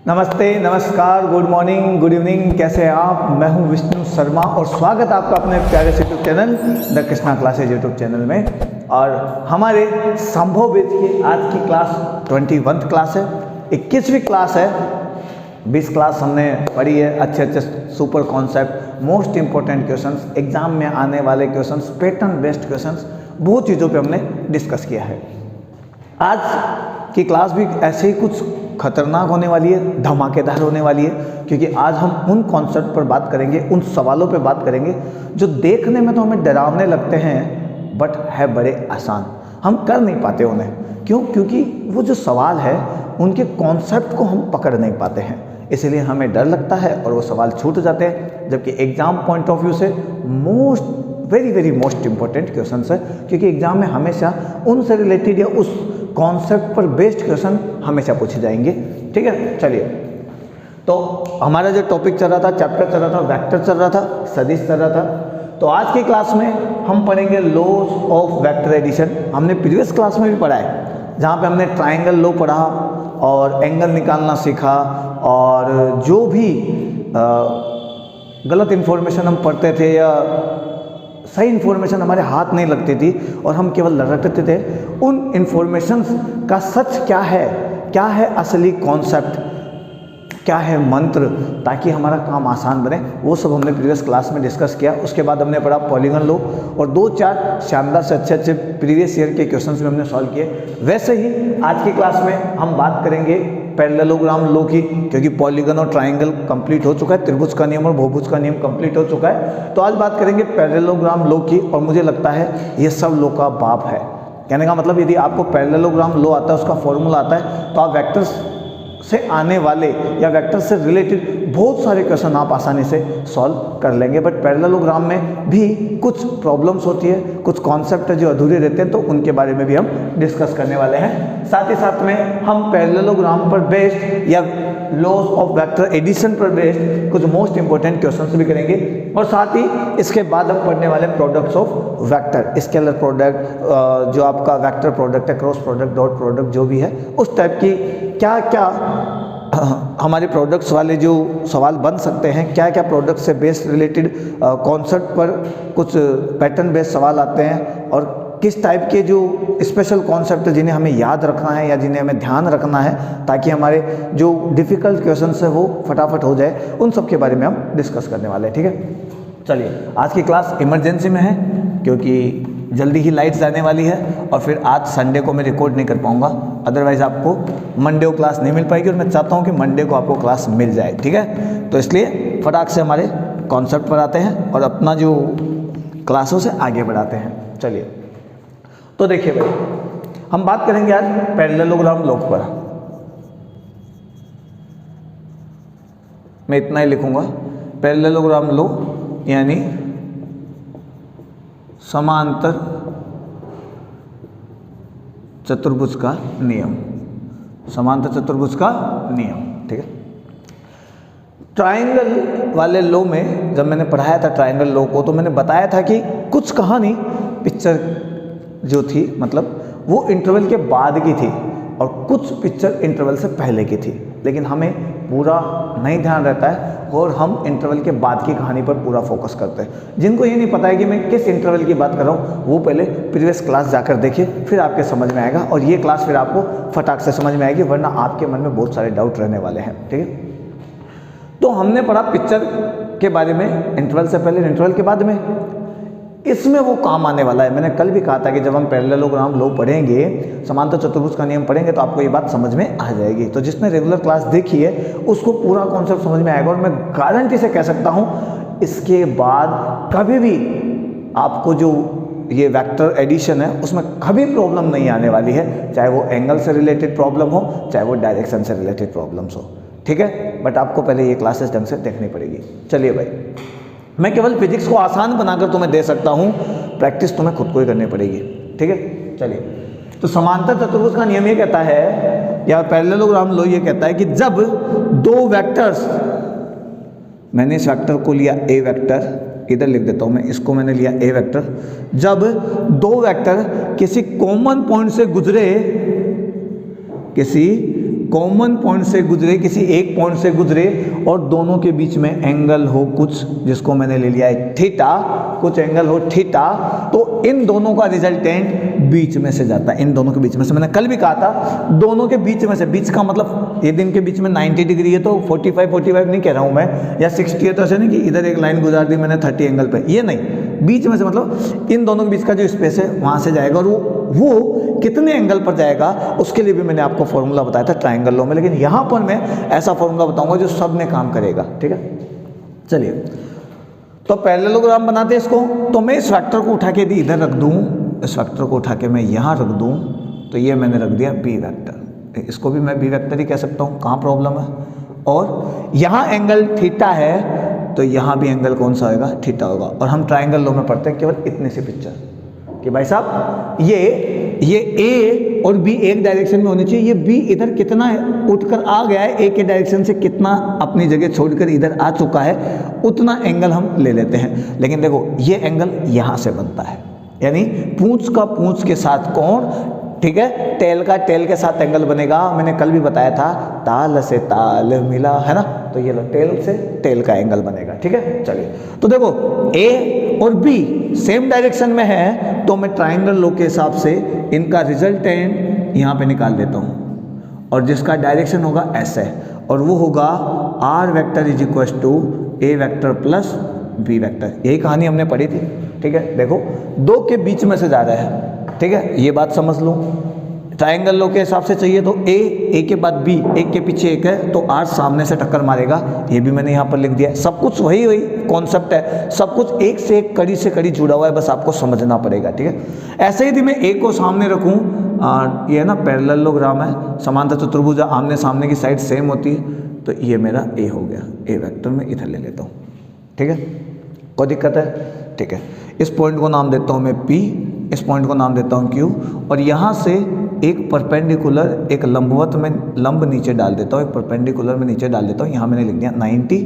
नमस्ते, नमस्कार, good morning, good evening, कैसे हैं आप। मैं हूं विष्णु शर्मा और स्वागत आपका अपने प्यारे से YouTube channel the Krishna classes YouTube channel में। और हमारे संभव वेद की आज की क्लास 21वीं क्लास है, 21वीं क्लास है। 20 क्लास हमने पढ़ी है, अच्छे अच्छे super concept, most important questions, exam में आने वाले क्वेश्चंस, पैटर्न बेस्ड क्वेश्चंस, बहुत चीज़ों पे हमने डिस्कस किया है। आज की क्लास भी ऐसे ही कुछ खतरनाक होने वाली है, धमाकेदार होने वाली है, क्योंकि आज हम उन कॉन्सेप्ट पर बात करेंगे, उन सवालों पर बात करेंगे जो देखने में तो हमें डरावने लगते हैं बट है बड़े आसान, हम कर नहीं पाते उन्हें। क्यों? क्योंकि वो जो सवाल है उनके कॉन्सेप्ट को हम पकड़ नहीं पाते हैं, इसलिए हमें डर लगता है और वो सवाल छूट जाते हैं। जबकि एग्जाम पॉइंट ऑफ व्यू से वेरी मोस्ट इंपॉर्टेंट क्वेश्चन है, क्योंकि एग्जाम में हमेशा उनसे रिलेटेड या उस कॉन्सेप्ट पर बेस्ड क्वेश्चन हमेशा पूछे जाएंगे। ठीक है, चलिए। तो हमारा जो टॉपिक चल रहा था, चैप्टर चल रहा था, वेक्टर चल रहा था, सदिश चल रहा था। तो आज की क्लास में हम पढ़ेंगे लॉज ऑफ वेक्टर एडिशन। हमने प्रीवियस क्लास में भी पढ़ा है, जहाँ पे हमने ट्राइंगल लॉ पढ़ा और एंगल निकालना सीखा, और जो भी गलत इन्फॉर्मेशन हम पढ़ते थे या सही इन्फॉर्मेशन हमारे हाथ नहीं लगती थी और हम केवल रटते थे, उन इन्फॉर्मेशंस का सच क्या है असली कॉन्सेप्ट, क्या है मंत्र, ताकि हमारा काम आसान बने, वो सब हमने प्रीवियस क्लास में डिस्कस किया। उसके बाद हमने पढ़ा पॉलीगन लॉ और 2-4 शानदार से अच्छे प्रीवियस ईयर के क्वेश्चंस भी हमने सॉल्व किए। वैसे ही आज की क्लास में हम बात करेंगे पैरेललोग्राम लॉ की, क्योंकि पॉलीगन और ट्राइंगल कंप्लीट हो चुका है, त्रिभुज का नियम और बहुभुज का नियम कंप्लीट हो चुका है। तो आज बात करेंगे पैरेललोग्राम लॉ की, और मुझे लगता है ये सब लॉ का बाप है। कहने का मतलब, यदि आपको पैरेललोग्राम लॉ आता है, उसका फॉर्मूला आता है, तो आप वेक्टर्स से आने वाले या वेक्टर से रिलेटेड बहुत सारे क्वेश्चन आप आसानी से सॉल्व कर लेंगे। बट पैरेललोग्राम में भी कुछ प्रॉब्लम्स होती है, कुछ कॉन्सेप्ट जो अधूरे रहते हैं, तो उनके बारे में भी हम डिस्कस करने वाले हैं। साथ ही साथ में हम पैरेललोग्राम पर बेस्ड या लॉज ऑफ वेक्टर एडिशन पर बेस्ड कुछ मोस्ट इंपॉर्टेंट क्वेश्चंस भी करेंगे, और साथ ही इसके बाद हम पढ़ने वाले products of vector, scalar product, जो आपका वेक्टर प्रोडक्ट है, क्रॉस प्रोडक्ट, डॉट प्रोडक्ट, जो भी है उस टाइप की क्या क्या हमारे प्रोडक्ट्स वाले जो सवाल बन सकते हैं, क्या क्या प्रोडक्ट से बेस्ड रिलेटेड कॉन्सेप्ट पर कुछ पैटर्न बेस्ड सवाल आते हैं, और किस टाइप के जो स्पेशल कॉन्सेप्ट जिन्हें हमें याद रखना है या जिन्हें हमें ध्यान रखना है, ताकि हमारे जो डिफ़िकल्ट क्वेश्चन है वो फटाफट हो जाए, उन सब के बारे में हम डिस्कस करने वाले हैं। ठीक है, चलिए। आज की क्लास इमरजेंसी में है, क्योंकि जल्दी ही लाइट्स आने वाली है, और फिर आज संडे को मैं रिकॉर्ड नहीं कर पाऊँगा, अदरवाइज़ आपको मंडे को क्लास नहीं मिल पाएगी, और मैं चाहता हूँ कि मंडे को आपको क्लास मिल जाए। ठीक है, तो इसलिए फटाक से हमारे कॉन्सेप्ट पर आते हैं और अपना जो क्लासों से आगे बढ़ाते हैं। चलिए, तो देखिए भाई, हम बात करेंगे आज पैरेललोग्राम लॉ पर। मैं इतना ही लिखूंगा, पैरेललोग्राम लॉ यानी समांतर चतुर्भुज का नियम, समांतर चतुर्भुज का नियम। ठीक है, ट्राइंगल वाले लॉ में जब मैंने पढ़ाया था ट्राइंगल लॉ को, तो मैंने बताया था कि कुछ कहानी पिक्चर जो थी, मतलब वो इंटरवल के बाद की थी, और कुछ पिक्चर इंटरवल से पहले की थी, लेकिन हमें पूरा नहीं ध्यान रहता है और हम इंटरवल के बाद की कहानी पर पूरा फोकस करते हैं। जिनको ये नहीं पता है कि मैं किस इंटरवल की बात कर रहा हूँ, वो पहले प्रीवियस क्लास जाकर देखिए, फिर आपके समझ में आएगा, और ये क्लास फिर आपको फटाक से समझ में आएगी, वरना आपके मन में बहुत सारे डाउट रहने वाले हैं। ठीक है, तो हमने पढ़ा पिक्चर के बारे में, इंटरवल से पहले, इंटरवल के बाद में। इसमें वो काम आने वाला है। मैंने कल भी कहा था कि जब हम पैरेललोग्राम लॉ पढ़ेंगे, समांतर चतुर्भुज का नियम पढ़ेंगे, तो आपको ये बात समझ में आ जाएगी। तो जिसने रेगुलर क्लास देखी है उसको पूरा कॉन्सेप्ट समझ में आएगा, और मैं गारंटी से कह सकता हूँ इसके बाद कभी भी आपको जो ये वेक्टर एडिशन है उसमें कभी प्रॉब्लम नहीं आने वाली है, चाहे वो एंगल से रिलेटेड प्रॉब्लम हो, चाहे वो डायरेक्शन से रिलेटेड प्रॉब्लम्स हो। ठीक है, बट आपको पहले ये क्लासेस ढंग से देखनी पड़ेगी। चलिए भाई, मैं केवल फिजिक्स को आसान बनाकर तुम्हें दे सकता हूँ, प्रैक्टिस तुम्हें खुद को ही करनी पड़ेगी। ठीक है, चलिए। तो समांतर चतुर्भुज का नियम ये कहता है, या पैरेललोग्राम लॉ ये कहता है कि जब दो वेक्टर्स, मैंने इस वेक्टर को लिया ए वेक्टर, इधर लिख देता हूँ मैं, इसको मैंने लिया ए वेक्टर, जब दो वेक्टर किसी कॉमन पॉइंट से गुजरे, किसी कॉमन पॉइंट से गुजरे, किसी एक पॉइंट से गुजरे और दोनों के बीच में एंगल हो कुछ, जिसको मैंने ले लिया है थीटा, कुछ एंगल हो थीटा, तो इन दोनों का रिजल्टेंट बीच में से जाता है, इन दोनों के बीच में से। मैंने कल भी कहा था दोनों के बीच में से, बीच का मतलब ये दिन के बीच में 90 डिग्री है तो 45 नहीं कह रहा हूँ मैं, या 60 है तो ऐसे नहीं कि इधर एक लाइन गुजार दी मैंने 30 एंगल पे, ये नहीं, बीच में से मतलब इन दोनों के बीच का जो स्पेस है वहाँ से जाएगा, और वो कितने एंगल पर जाएगा उसके लिए भी मैंने आपको फॉर्मूला बताया था ट्रायंगल लॉ में, लेकिन यहाँ पर मैं ऐसा फॉर्मूला बताऊंगा जो सब में काम करेगा, ठीक है। चलिए, तो पैरेललोग्राम बनाते हैं इसको, तो मैं इस वेक्टर को उठा के यदि इधर रख दूँ, इस वेक्टर को उठा के मैं यहाँ रख दूँ, तो ये मैंने रख दिया बी वेक्टर, इसको भी मैं बी वेक्टर ही कह सकता हूँ, कहाँ प्रॉब्लम है। और यहाँ एंगल थीटा है तो यहाँ भी एंगल कौन सा होगा, थीटा होगा। और हम ट्रायंगल लॉ में पढ़ते हैं केवल इतनी सी पिक्चर कि भाई साहब ये ए और बी एक डायरेक्शन में होनी चाहिए, ये बी इधर कितना है उठकर आ गया है ए के डायरेक्शन से, कितना अपनी जगह छोड़कर इधर आ चुका है, उतना एंगल हम ले लेते हैं। लेकिन देखो ये एंगल यहाँ से बनता है, यानी पूंछ का पूंछ के साथ कोण, ठीक है, टेल का टेल के साथ एंगल बनेगा। मैंने कल भी बताया था ताल से ताल मिला, है ना, तो ये लो टेल से टेल का एंगल बनेगा, ठीक है। चलिए, तो देखो ए और बी सेम डायरेक्शन में है, तो मैं ट्रायंगल लॉ के हिसाब से इनका रिजल्टेंट यहाँ पे निकाल देता हूँ, और जिसका डायरेक्शन होगा ऐसे, और वो होगा R vector is equal to A vector plus B vector. यही कहानी हमने पढ़ी थी, ठीक है। देखो दो के बीच में से जा रहा है, ठीक है, ये बात समझ लो। ट्रायंगल लॉ के हिसाब से चाहिए तो ए के बाद बी, एक के पीछे एक है, तो आर सामने से टक्कर मारेगा, ये भी मैंने यहाँ पर लिख दिया। सब कुछ वही कॉन्सेप्ट है, सब कुछ एक से एक कड़ी से कड़ी जुड़ा हुआ है, बस आपको समझना पड़ेगा, ठीक है। ऐसे ही यदि मैं ए को सामने रखूँ, ये है ना पैरेललोग्राम है, समांतर चतुर्भुज, आमने सामने की साइड सेम होती है, तो ये मेरा ए हो गया, ए वेक्टर में इधर ले लेता हूँ, ठीक है। कोई दिक्कत है, ठीक है। इस पॉइंट को नाम देता हूँ मैं पी, इस पॉइंट को नाम देता हूँ क्यू, और यहाँ से एक परपेंडिकुलर, एक लंबवत में लंब नीचे डाल देता हूँ, एक परपेंडिकुलर में नीचे डाल देता हूँ। यहाँ मैंने लिख दिया 90,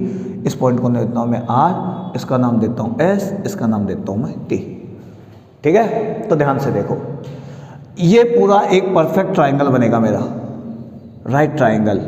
इस पॉइंट को देता हूँ मैं आर, इसका नाम देता हूँ एस, इसका नाम देता हूँ मैं टी, ठीक है। तो ध्यान से देखो, ये पूरा एक परफेक्ट ट्राइंगल बनेगा मेरा, राइट ट्राइंगल,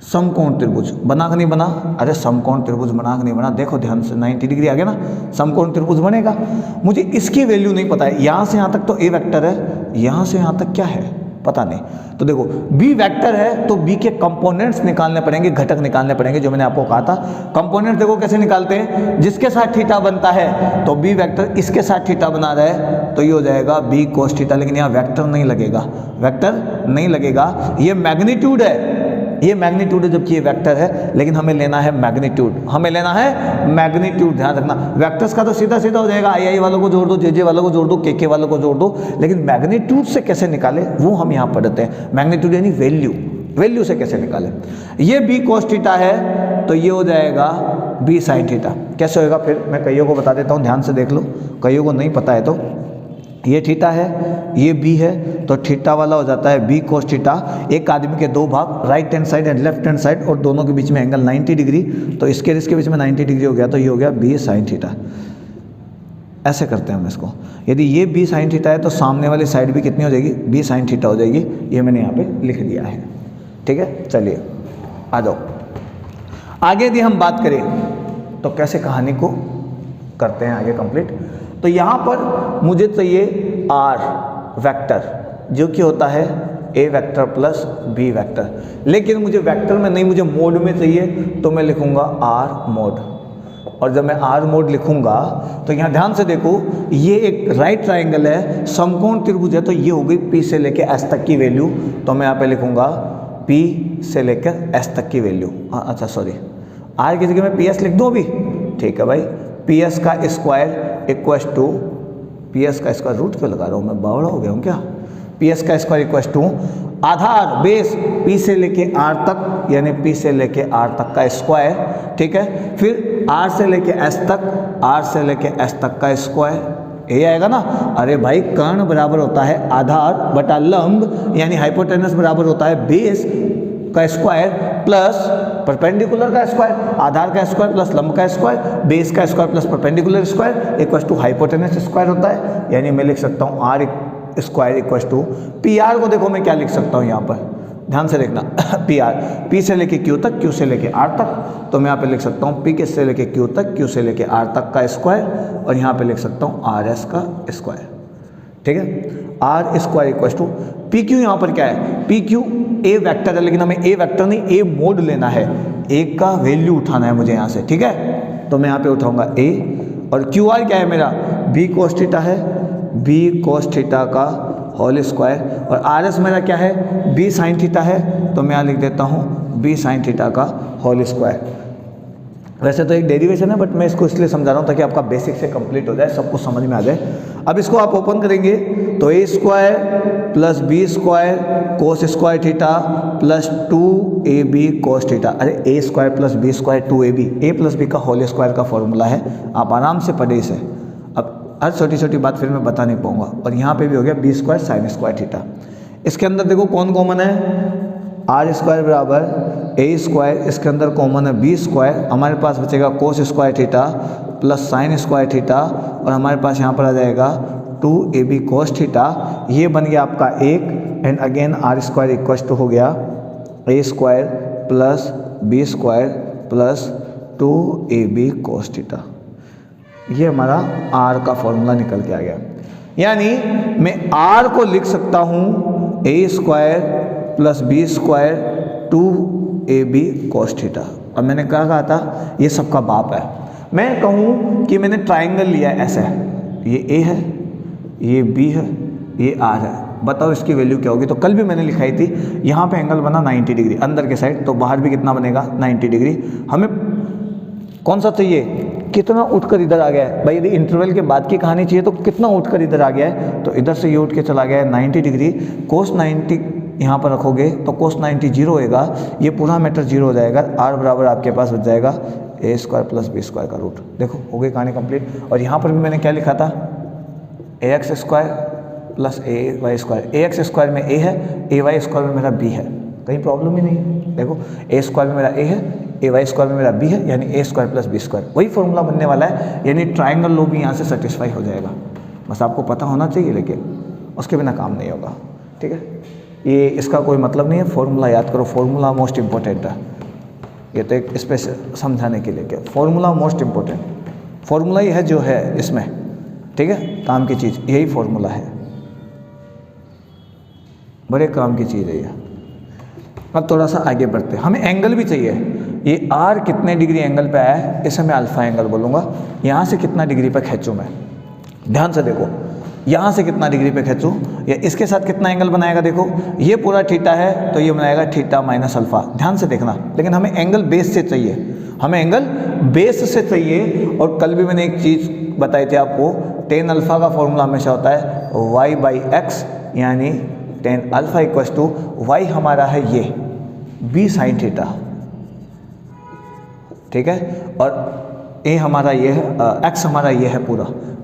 समकोण त्रिभुज। बना कि नहीं बना? अरे समकोण त्रिभुज बना कि नहीं बना? देखो ध्यान से, 90 डिग्री आ गया ना, समकोण त्रिभुज बनेगा। मुझे इसकी वैल्यू नहीं पता है, यहाँ से यहाँ तक तो ए वेक्टर है, यहाँ से यहाँ तक क्या है पता नहीं। तो देखो बी वेक्टर है तो बी के कंपोनेंट्स निकालने पड़ेंगे, घटक निकालने पड़ेंगे, जो मैंने आपको कहा था। कंपोनेंट देखो कैसे निकालते हैं, जिसके साथ थीटा बनता है तो बी वेक्टर इसके साथ थीटा बना रहा है तो ये हो जाएगा बी कोस थीटा, लेकिन यहाँ वेक्टर नहीं लगेगा, वेक्टर नहीं लगेगा, ये मैग्नीट्यूड है, ये मैग्नीट्यूड है, जबकि ये वेक्टर है, लेकिन हमें लेना है मैग्नीट्यूड, हमें लेना है मैग्नीट्यूड। ध्यान रखना, वेक्टर्स का तो सीधा सीधा हो जाएगा, आई वालों को जोड़ दो, जे वालों को जोड़ दो, के वालों को जोड़ दो, लेकिन मैग्नीट्यूड से कैसे निकाले वो हम यहाँ पढ़ते हैं। मैग्नीट्यूड यानी वैल्यू, वैल्यू से कैसे निकाले। ये बी कोस थीटा है तो ये हो जाएगा बी साइन थीटा। कैसे होगा फिर मैं कईयों को बता देता हूँ, ध्यान से देख लो, कईयों को नहीं पता है। तो ये थीटा है, ये बी है, तो थीटा वाला हो जाता है बी कोस थीटा। एक आदमी के दो भाग, right hand side and left hand side, और दोनों के बीच में एंगल 90 डिग्री, तो इसके बीच में 90 डिग्री हो गया, तो ये हो गया बी साइन थीटा। ऐसे करते हैं हम इसको। यदि ये बी साइन थीटा है तो सामने वाली साइड भी कितनी हो जाएगी, बी साइन थीटा हो जाएगी। ये मैंने यहाँ पे लिख दिया है, ठीक है। चलिए आ जाओ आगे। यदि हम बात करें तो कैसे कहानी को करते हैं आगे कंप्लीट। तो यहाँ पर मुझे चाहिए आर वेक्टर, जो कि होता है ए वेक्टर प्लस बी वेक्टर, लेकिन मुझे वेक्टर में नहीं, मुझे मोड में चाहिए, तो मैं लिखूंगा आर मोड। और जब मैं आर मोड लिखूंगा तो यहाँ ध्यान से देखो, ये एक राइट ट्राइंगल है, समकोण त्रिभुज है, तो ये हो गई पी से लेके एस तक की वैल्यू, तो मैं यहाँ पे लिखूंगा पी से लेकर एस तक की वैल्यू। अच्छा सॉरी, आर की जगह मैं पी एस लिख दूँ अभी, ठीक है भाई। पी एस का square equals to, P S का स्क्वायर रूट क्यों लगा रहा हूँ मैं, बावड़ा हो गया हूँ क्या। पी एस का स्क्वायर इक्वस टू आधार बेस पी से लेके आर तक, यानी पी से लेके आर तक का स्क्वायर, ठीक है। फिर आर से लेके एस तक, आर से लेके एस तक का स्क्वायर, ये आएगा ना। अरे भाई कर्ण बराबर होता है आधार बटा लंब, यानी हाइपोटेनस बराबर होता है बेस का स्क्वायर प्लस परपेंडिकुलर का स्क्वायर, आधार का स्क्वायर प्लस लंब का स्क्वायर, बेस का square plus perpendicular square equal to hypotenuse square होता है। यानी मैं लिख सकता हूँ R square equal to P R को देखो मैं क्या लिख सकता हूँ यहाँ पर, ध्यान से देखना पी आर, पी से लेके क्यू तक, क्यू से लेके आर तक, तो मैं यहाँ पे लिख सकता हूँ पी के से लेके क्यू तक, क्यू से लेके आर तक का स्क्वायर, और यहाँ पे लिख सकता हूँ आर एस का स्क्वायर। ठीक है, R square equal to P Q. यहाँ पर क्या है, पी क्यू ए वेक्टर है, लेकिन हमें ए वेक्टर नहीं ए मोड लेना है, ए का वैल्यू उठाना है मुझे यहाँ से। ठीक है, तो मैं यहाँ पे उठाऊंगा ए, और क्यू आर क्या है मेरा, बी कोस थीटा है, बी कोस थीटा का होल स्क्वायर, और आर एस मेरा क्या है, बी साइन थीटा है, तो मैं यहाँ लिख देता हूँ बी साइन थीटा का होल स्क्वायर। वैसे तो एक डेरिवेशन है, बट मैं इसको इसलिए समझा रहा हूँ ताकि आपका बेसिक से कंप्लीट हो जाए, सब कुछ समझ में आ जाए। अब इसको आप ओपन करेंगे तो A square plus B square cos square theta plus 2ab cos theta. अरे A square plus B square 2ab, A plus B का होल स्क्वायर का फॉर्मूला है, आप आराम से पढ़े इसे। अब हर छोटी छोटी बात फिर मैं बता नहीं पाऊंगा। और यहाँ पे भी हो गया B square sine square theta. इसके अंदर देखो कौन कॉमन है, आर स्क्वायर बराबर ए स्क्वायर, इसके अंदर कॉमन है बी स्क्वायर, हमारे पास बचेगा कोस square theta plus sign square theta, और हमारे पास यहाँ पर आ जाएगा 2ab कोस थीटा। ये बन गया आपका एक, and again R square equal to हो गया A square plus B square plus 2ab cos theta. ये हमारा आर का फॉर्मूला निकल के आ गया। यानी मैं आर को लिख सकता हूँ A square plus B square 2ab cos theta. और मैंने कहा था ये सबका बाप है। मैं कहूँ कि मैंने ट्राइंगल लिया है ऐसा, ये ए है, ये बी है, ये आर है, बताओ इसकी वैल्यू क्या होगी। तो कल भी मैंने लिखाई थी, यहाँ पे एंगल बना 90 डिग्री अंदर के साइड, तो बाहर भी कितना बनेगा 90 डिग्री। हमें कौन सा चाहिए, कितना उठकर इधर आ गया है भाई। यदि इंटरवल के बाद की कहानी चाहिए तो कितना उठकर इधर आ गया है, तो इधर से ये उठ के चला गया है 90 डिग्री। कोस 90 यहाँ पर रखोगे तो कोस 90 जीरो होएगा, ये पूरा मैटर जीरो हो जाएगा। आर बराबर आपके पास बच जाएगा A square plus B square का रूट। देखो हो गई कहानी कंप्लीट। और यहाँ पर भी मैंने क्या लिखा था, ए एक्स स्क्वायर प्लस ए वाई स्क्वायर। ए एक्स स्क्वायर में ए है, ए वाई स्क्वायर में मेरा बी है, कहीं प्रॉब्लम ही नहीं। देखो ए स्क्वायर में मेरा ए है, ए वाई स्क्वायर में मेरा बी है, यानी ए स्क्वायर प्लस बी स्क्वायर, वही फॉर्मूला बनने वाला है। यानी ट्राइंगल लो भी यहाँ से सेटिस्फाई हो जाएगा। बस आपको पता होना चाहिए, लेकिन उसके बिना काम नहीं होगा। ठीक है, ये इसका कोई मतलब नहीं है, फॉर्मूला याद करो, फॉर्मूला मोस्ट इंपॉर्टेंट है। ये तो एक स्पेशल समझाने के लिए क्या, फॉर्मूला मोस्ट इंपॉर्टेंट, फॉर्मूला ही है जो है इसमें। ठीक है, काम की चीज़ यही फॉर्मूला है, बड़े काम की चीज़ है ये। अब थोड़ा सा आगे बढ़ते हैं, हमें एंगल भी चाहिए। ये आर कितने डिग्री एंगल पे आया है, इसे मैं अल्फा एंगल बोलूँगा। यहाँ से कितना डिग्री पे खींचूँ मैं, ध्यान से देखो, यहाँ से कितना डिग्री पे खींचूँ, या इसके साथ कितना एंगल बनाएगा। देखो ये पूरा थीटा है, तो ये बनाएगा थीटा माइनस अल्फा। ध्यान से देखना, लेकिन हमें एंगल बेस से चाहिए, हमें एंगल बेस से चाहिए। और कल भी मैंने एक चीज़ बताई थी आपको, टेन अल्फा का फॉर्मूला हमेशा होता है वाई बाई एक्स, यानी tan alpha equal to Y हमारा है ये बी साइन थीटा। ठीक है, और ए हमारा ये है, एक्स हमारा ये है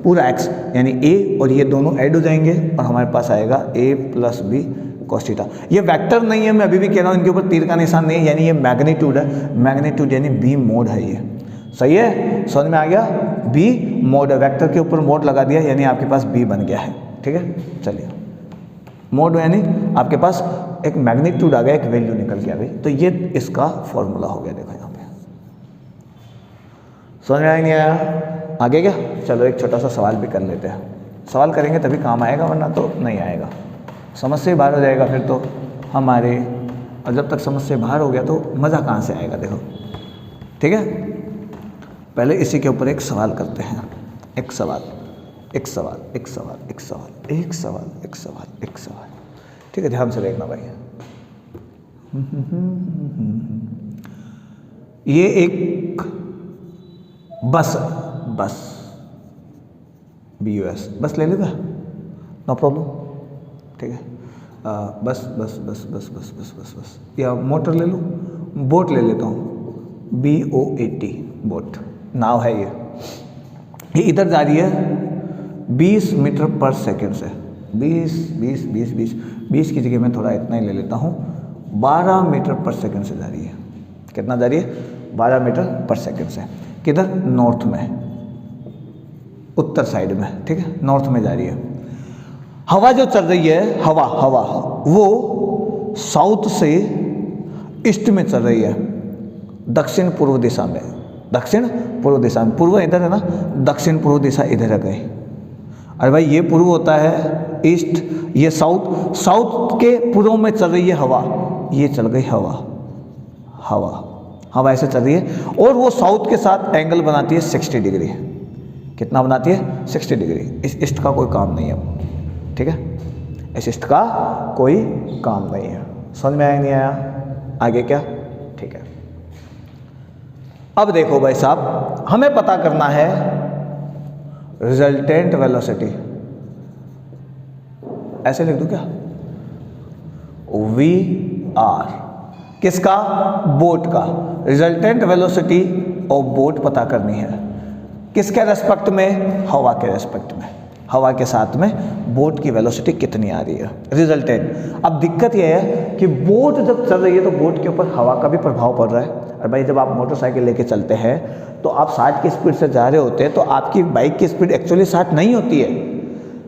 पूरा एक्स, यानी ए और ये दोनों ऐड हो जाएंगे और हमारे पास आएगा ए प्लस बी कोस थीटा। ये वेक्टर नहीं है, मैं अभी भी कह रहा हूँ, इनके ऊपर तीर का निशान नहीं है, यानी ये मैग्नीट्यूड है। मैग्नीट्यूड यानी बी मोड है, ये सही है, समझ में आ गया। बी मोड है, वेक्टर के ऊपर मोड लगा दिया, यानी आपके पास बी बन गया है। ठीक है, चलिए, मोड यानी आपके पास एक मैग्नीट्यूड आ गया, एक वैल्यू निकल गया भाई। तो ये इसका फॉर्मूला हो गया। देखो यहाँ पे समझ में आया नहीं आया, आगे क्या। चलो एक छोटा सा सवाल भी कर लेते हैं, सवाल करेंगे तभी काम आएगा, वरना तो नहीं आएगा, समझ से बाहर हो जाएगा फिर तो हमारे। और जब तक समझ से बाहर हो गया तो मज़ा कहाँ से आएगा। देखो ठीक है, पहले इसी के ऊपर एक सवाल करते हैं, एक सवाल एक सवाल एक सवाल एक सवाल एक सवाल एक सवाल एक सवाल। ठीक है, ध्यान से देखना भाई। ये एक बस BUS बस ले लेगा, नो प्रॉब्लम। ठीक है, बस बस बस बस बस बस बस बस या मोटर ले लूँ, बोट ले लेता हूँ, BOAT बोट, नाव है ये इधर जा रही है 20 मीटर पर सेकेंड से। 20 की जगह मैं थोड़ा इतना ही ले लेता हूँ, 12 मीटर पर सेकेंड से जा रही है। कितना जा रही है, 12 मीटर पर सेकेंड से। किधर, नॉर्थ में, उत्तर साइड में। ठीक है, नॉर्थ में जा रही है। हवा जो चल रही है, हवा वो साउथ से ईस्ट में चल रही है, दक्षिण पूर्व दिशा में, दक्षिण पूर्व दिशा में, पूर्व इधर है ना, दक्षिण पूर्व दिशा इधर है गई। अरे भाई ये पूर्व होता है ईस्ट, ये साउथ, साउथ के पूर्व में चल रही है हवा, ये चल गई हवा, हवा हवा ऐसे चल रही है और वो साउथ के साथ एंगल बनाती है 60 डिग्री। कितना बनाती है? 60 डिग्री। इस ईस्ट का कोई काम नहीं है, ठीक है, इस ईस्ट का कोई काम नहीं है। समझ में आया नहीं आया? आगे क्या? ठीक है। अब देखो भाई साहब, हमें पता करना है रिजल्टेंट वेलोसिटी। ऐसे लिख दूं क्या? वी आर, किसका? बोट का। रिजल्टेंट वेलोसिटी ऑफ बोट पता करनी है, किसके रेस्पेक्ट में? हवा के रेस्पेक्ट में। हवा के साथ में बोट की वेलोसिटी कितनी आ रही है, रिजल्टेंट। अब दिक्कत यह है कि बोट जब चल रही है तो बोट के ऊपर हवा का भी प्रभाव पड़ रहा है। और भाई जब आप मोटरसाइकिल लेके चलते हैं तो आप 60 की स्पीड से जा रहे होते हैं, तो आपकी बाइक की स्पीड एक्चुअली 60 नहीं होती है,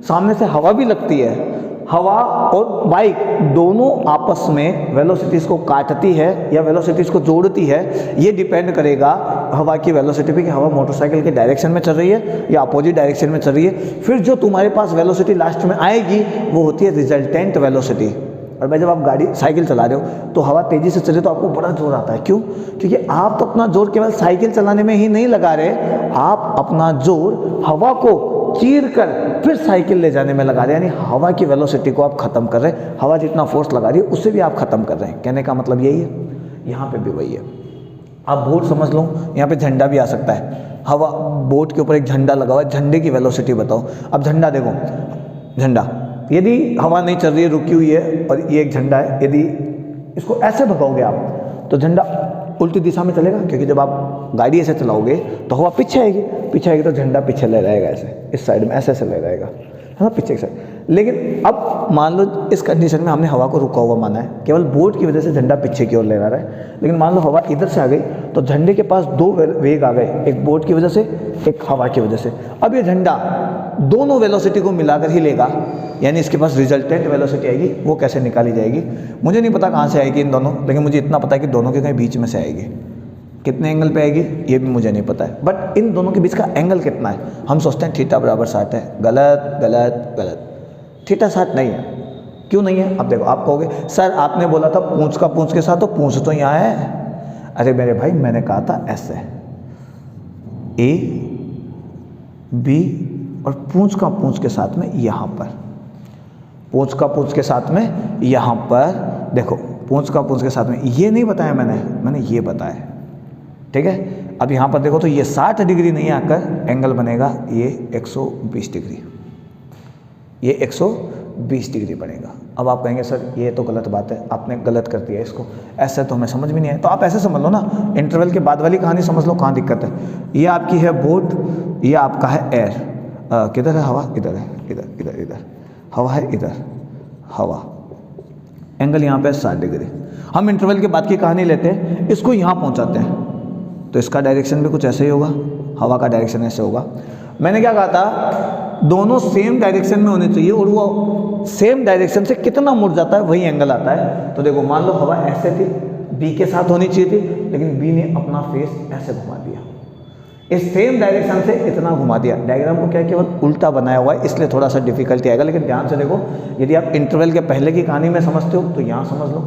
सामने से हवा भी लगती है। हवा और बाइक दोनों आपस में वेलोसिटीज़ को काटती है या वेलोसिटीज़ को जोड़ती है। ये डिपेंड करेगा हवा की वेलोसिटी पे कि हवा मोटरसाइकिल के डायरेक्शन में चल रही है या अपोजिट डायरेक्शन में चल रही है। फिर जो तुम्हारे पास वेलोसिटी लास्ट में आएगी वो होती है रिजल्टेंट वेलोसिटी। और भाई जब आप गाड़ी साइकिल चला रहे हो तो हवा तेज़ी से चले तो आपको बड़ा जोर आता है। क्यों? क्योंकि आप तो अपना जोर केवल साइकिल चलाने में ही नहीं लगा रहे, आप अपना जोर हवा को चीर कर फिर साइकिल ले जाने में लगा रहे हैं, यानी हवा की वेलोसिटी को आप खत्म कर रहे हैं। हवा जितना फोर्स लगा रही है उससे भी आप खत्म कर रहे हैं। कहने का मतलब यही है, यहाँ पे भी वही है। आप बोट समझ लो, यहाँ पे झंडा भी आ सकता है। हवा, बोट के ऊपर एक झंडा लगा हुआ है, झंडे की वेलोसिटी बताओ। अब झंडा देखो, झंडा यदि हवा नहीं चल रही है, रुकी हुई है, और ये एक झंडा है, यदि इसको ऐसे भगाओगे आप तो झंडा उल्टी दिशा में चलेगा, क्योंकि जब आप गाड़ी ऐसे चलाओगे तो हवा पीछे आएगी तो झंडा पीछे ले जाएगा, ऐसे इस साइड में ऐसे ले जाएगा, है ना, पीछे की साइड। लेकिन अब मान लो इस कंडीशन में हमने हवा को रुका हुआ माना है, केवल बोट की वजह से झंडा पीछे की ओर ले जा रहा है। लेकिन मान लो हवा इधर से आ गई तो झंडे के पास दो वेग आ गए, एक बोट की वजह से, एक हवा की वजह से। अब ये झंडा दोनों वेलोसिटी को मिलाकर ही लेगा, यानी इसके पास रिजल्टेंट वेलोसिटी आएगी। वो कैसे निकाली जाएगी मुझे नहीं पता कहाँ से आएगी इन दोनों, लेकिन मुझे इतना पता है कि दोनों के कहीं बीच में से आएगी। कितने एंगल पे आएगी ये भी मुझे नहीं पता है, बट इन दोनों के बीच का एंगल कितना है? हम सोचते हैं थीटा बराबर 60 है। गलत गलत गलत, थीटा 60 नहीं है। क्यों नहीं है? अब देखो, आप कहोगे सर आपने बोला था पूंछ का पूंछ के साथ, तो पूंछ तो यहाँ है। अरे मेरे भाई मैंने कहा था ऐसे, ए बी और पूंछ का पूंछ के साथ में यहाँ पर, पूंछ का पूंछ के साथ में यहाँ पर, देखो पूंछ का पूंछ के साथ में, ये नहीं बताया मैंने ये बताया, ठीक है। अब यहाँ पर देखो तो ये 60 डिग्री नहीं आकर एंगल बनेगा ये 120 डिग्री, ये 120 डिग्री बनेगा। अब आप कहेंगे सर ये तो गलत बात है, आपने गलत कर दिया इसको, ऐसे तो हमें समझ में नहीं आया। तो आप ऐसे समझ लो ना, इंटरवल के बाद वाली कहानी समझ लो, कहाँ दिक्कत है। ये आपकी है बोट, ये आपका है एयर। किधर है हवा? इधर है, इधर इधर इधर हवा है, इधर हवा। एंगल यहाँ पे 60 डिग्री। हम इंटरवल के बाद की कहानी लेते हैं, इसको यहाँ पहुँचाते हैं तो इसका डायरेक्शन भी कुछ ऐसे ही होगा, हवा का डायरेक्शन ऐसे होगा। मैंने क्या कहा था, दोनों सेम डायरेक्शन में होने चाहिए, और वो सेम डायरेक्शन से कितना मुड़ जाता है वही एंगल आता है। तो देखो मान लो हवा ऐसे थी, बी के साथ होनी चाहिए थी, लेकिन बी ने अपना फेस ऐसे घुमा दिया, इस सेम डायरेक्शन से इतना घुमा दिया। डायग्राम को क्या केवल उल्टा बनाया हुआ है, इसलिए थोड़ा सा डिफिकल्टी आएगा। लेकिन ध्यान से देखो, यदि आप इंटरवल के पहले की कहानी में समझते हो तो यहाँ समझ लो,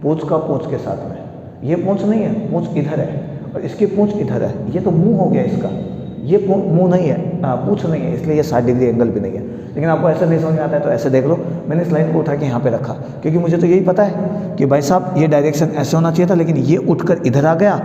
पूंछ का पूंछ के साथ में, ये पूंछ नहीं है, पूंछ इधर है और इसकी पूंछ इधर है, ये तो मुंह हो गया इसका, ये मुंह नहीं है, पूंछ नहीं है, इसलिए ये 60 डिग्री एंगल भी नहीं है। लेकिन आपको ऐसा नहीं समझ में आता है तो ऐसे देख लो, मैंने इस लाइन को उठा के यहाँ पे रखा, क्योंकि मुझे तो यही पता है कि भाई साहब ये डायरेक्शन ऐसे होना चाहिए था, लेकिन ये उठकर इधर आ गया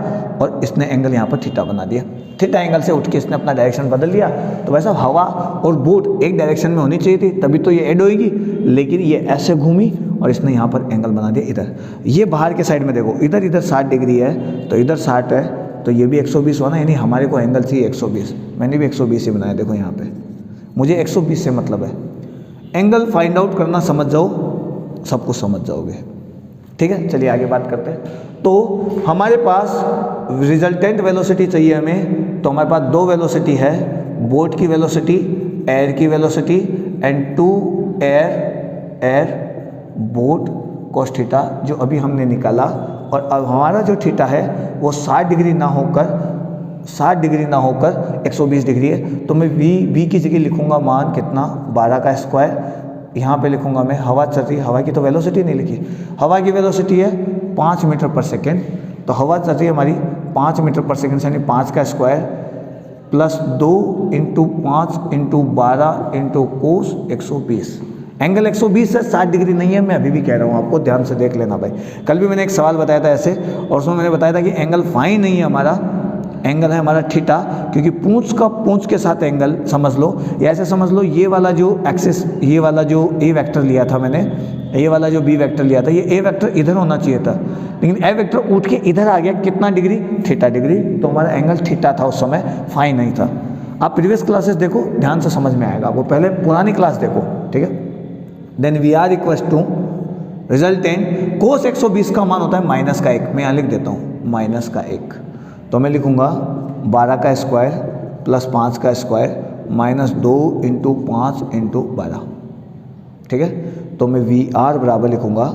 और इसने एंगल यहाँ पर थीटा बना दिया। थीटा एंगल से उठ के इसने अपना डायरेक्शन बदल लिया। तो वैसा हवा और बोट एक डायरेक्शन में होनी चाहिए थी, तभी तो ये ऐड होएगी, लेकिन ये ऐसे घूमी और इसने यहाँ पर एंगल बना दिया इधर। ये बाहर के साइड में देखो, इधर इधर 60 डिग्री है तो इधर 60 है, तो ये भी 120 होना, यानी हमारे को एंगल चाहिए 120। मैंने भी 120 ही बनाया, देखो यहाँ पे मुझे 120 से मतलब है। एंगल फाइंड आउट करना समझ जाओ, सब कुछ समझ जाओगे, ठीक है। चलिए आगे बात करते हैं। तो हमारे पास रिजल्टेंट वेलोसिटी चाहिए हमें, तो हमारे पास दो वेलोसिटी है, बोट की वेलोसिटी, एयर की velocity, and to air boat cos theta जो अभी हमने निकाला, और अब हमारा जो थीटा है वो 60 डिग्री ना होकर 120 डिग्री है। तो मैं v की जगह लिखूंगा मान कितना 12 का स्क्वायर, यहाँ पे लिखूंगा मैं हवा चल रही है, हवा की तो वेलोसिटी नहीं लिखी, हवा की वेलोसिटी है 5 मीटर पर सेकेंड, तो हवा चल रही है हमारी 5 मीटर पर सेकेंड, यानी 5 का square plus 2 into 5 into 12 into cos 120। Angle 120 है, 60 डिग्री नहीं है, मैं अभी भी कह रहा हूँ आपको, ध्यान से देख लेना भाई। कल भी मैंने एक सवाल बताया था ऐसे, और उसमें मैंने बताया था कि एंगल फाई नहीं है हमारा, एंगल है हमारा थीटा, क्योंकि पूंछ के साथ एंगल समझ लो, या ऐसे समझ लो ये वाला जो एक्सिस, ये वाला जो ए वेक्टर लिया था मैंने, ये वाला जो बी वेक्टर लिया था, ये ए वेक्टर इधर होना चाहिए था, लेकिन ए वेक्टर उठ के इधर आ गया, कितना डिग्री, थीटा डिग्री, तो हमारा एंगल थीटा था उस समय, फाई नहीं था। आप प्रीवियस क्लासेस देखो, ध्यान से समझ में आएगा आपको, पहले पुरानी क्लास देखो, ठीक है। Then V R equal to resultant cos 120 का मान होता है माइनस का 1, मैं यहाँ लिख देता हूँ माइनस का 1, तो मैं लिखूँगा 12 का स्क्वायर प्लस 5 का स्क्वायर माइनस 2 इंटू 5 इंटू 12, ठीक है। तो मैं वी आर बराबर लिखूँगा,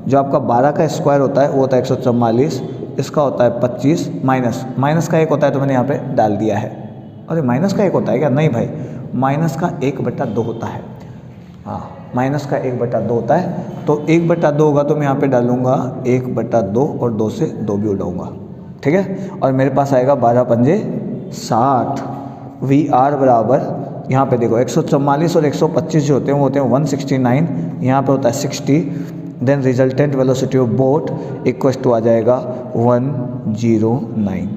जो आपका 12 का स्क्वायर होता है वो होता है 144, इसका होता है 25, माइनस का 1 होता है, तो मैंने यहाँ पे डाल दिया है। अरे माइनस का 1 होता है क्या? नहीं भाई, माइनस का 1/2 होता है, हाँ माइनस का 1/2 होता है, तो 1/2 होगा, तो मैं यहाँ पे डालूँगा 1/2 और 2 से 2 भी उड़ाऊँगा, ठीक है। और मेरे पास आएगा 12 पंजे 60, वी आर बराबर, यहाँ पे देखो 144 और 125 जो होते हैं वो होते हैं 169, यहाँ पे होता है 60, then resultant velocity of boat equal to आ जाएगा 109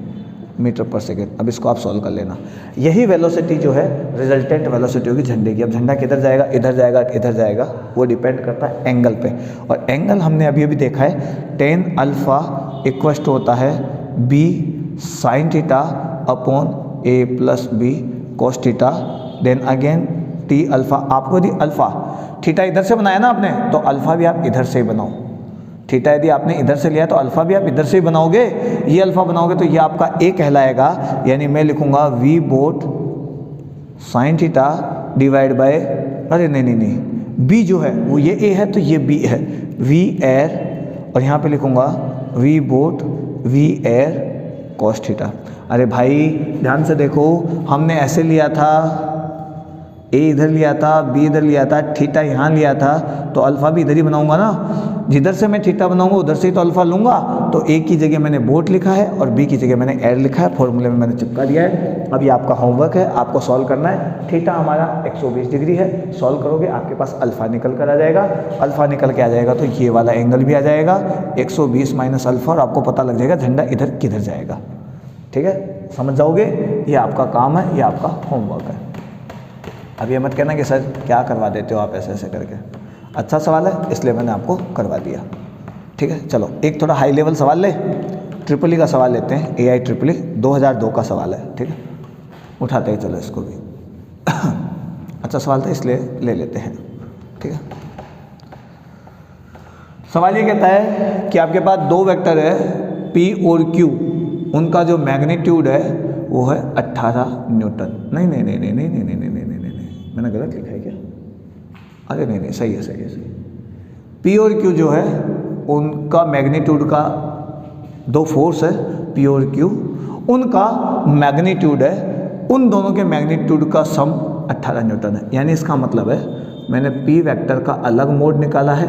मीटर पर सेकेंड। अब इसको आप सॉल्व कर लेना। यही वेलोसिटी जो है रिजल्टेंट वेलोसिटी होगी झंडे की। अब झंडा किधर जाएगा, इधर जाएगा, इधर जाएगा, वो डिपेंड करता है एंगल पे, और एंगल हमने अभी अभी देखा है tan अल्फ़ा इक्वल टू होता है b sin theta upon a plus b cos theta, then again t alpha. आपको यदि अल्फ़ा थीटा इधर से बनाया ना आपने, तो अल्फ़ा भी आप इधर से ही बनाओ। थीटा यदि आपने इधर से लिया तो अल्फ़ा भी आप इधर से ही बनाओगे, ये अल्फ़ा बनाओगे तो ये आपका a कहलाएगा, यानी मैं लिखूंगा v boat sine theta divide by, अरे नहीं, b जो है वो ये a है तो ये b है, v एयर, और यहाँ पे लिखूंगा v boat v air cos theta. अरे भाई ध्यान से देखो, हमने ऐसे लिया था, a इधर लिया था, b इधर लिया था, थीटा यहाँ लिया था, तो अल्फ़ा भी इधर ही बनाऊंगा ना, जिधर से मैं थीटा बनाऊंगा उधर से ही तो अल्फ़ा लूँगा। तो a की जगह मैंने बोट लिखा है और b की जगह मैंने एयर लिखा है, फॉर्मूले में मैंने चिपका दिया है। अब ये आपका होमवर्क है, आपको सॉल्व करना है। थीटा हमारा 120 डिग्री है, सॉल्व करोगे आपके पास अल्फ़ा निकल कर आ जाएगा, अल्फ़ा निकल के आ जाएगा तो ये वाला एंगल भी आ जाएगा 120 माइनस अल्फ़ा, और आपको पता लग जाएगा झंडा इधर किधर जाएगा, ठीक है। समझ जाओगे, ये आपका काम है, ये आपका होमवर्क है। अब ये मत कहना कि सर क्या करवा देते हो आप ऐसे ऐसे करके, अच्छा सवाल है इसलिए मैंने आपको करवा दिया, ठीक है। चलो एक थोड़ा हाई लेवल सवाल ले, ट्रिपल ई का सवाल लेते हैं, AI ट्रिपल ई 2002 का सवाल है, ठीक है। उठाते हैं चलो इसको भी अच्छा सवाल था इसलिए ले लेते हैं, ठीक है। सवाल ये कहता है कि आपके पास दो वेक्टर है P और Q, उनका जो मैग्नीट्यूड है वो है 18 न्यूटन। नहीं, मैंने गलत लिखा है क्या? अरे नहीं, सही है। P और Q जो है उनका मैग्नीट्यूड का दो फोर्स है P और Q, उनका मैग्नीट्यूड है, उन दोनों के मैग्नीट्यूड का सम 18 न्यूटन है। यानी इसका मतलब है मैंने P वेक्टर का अलग मोड निकाला है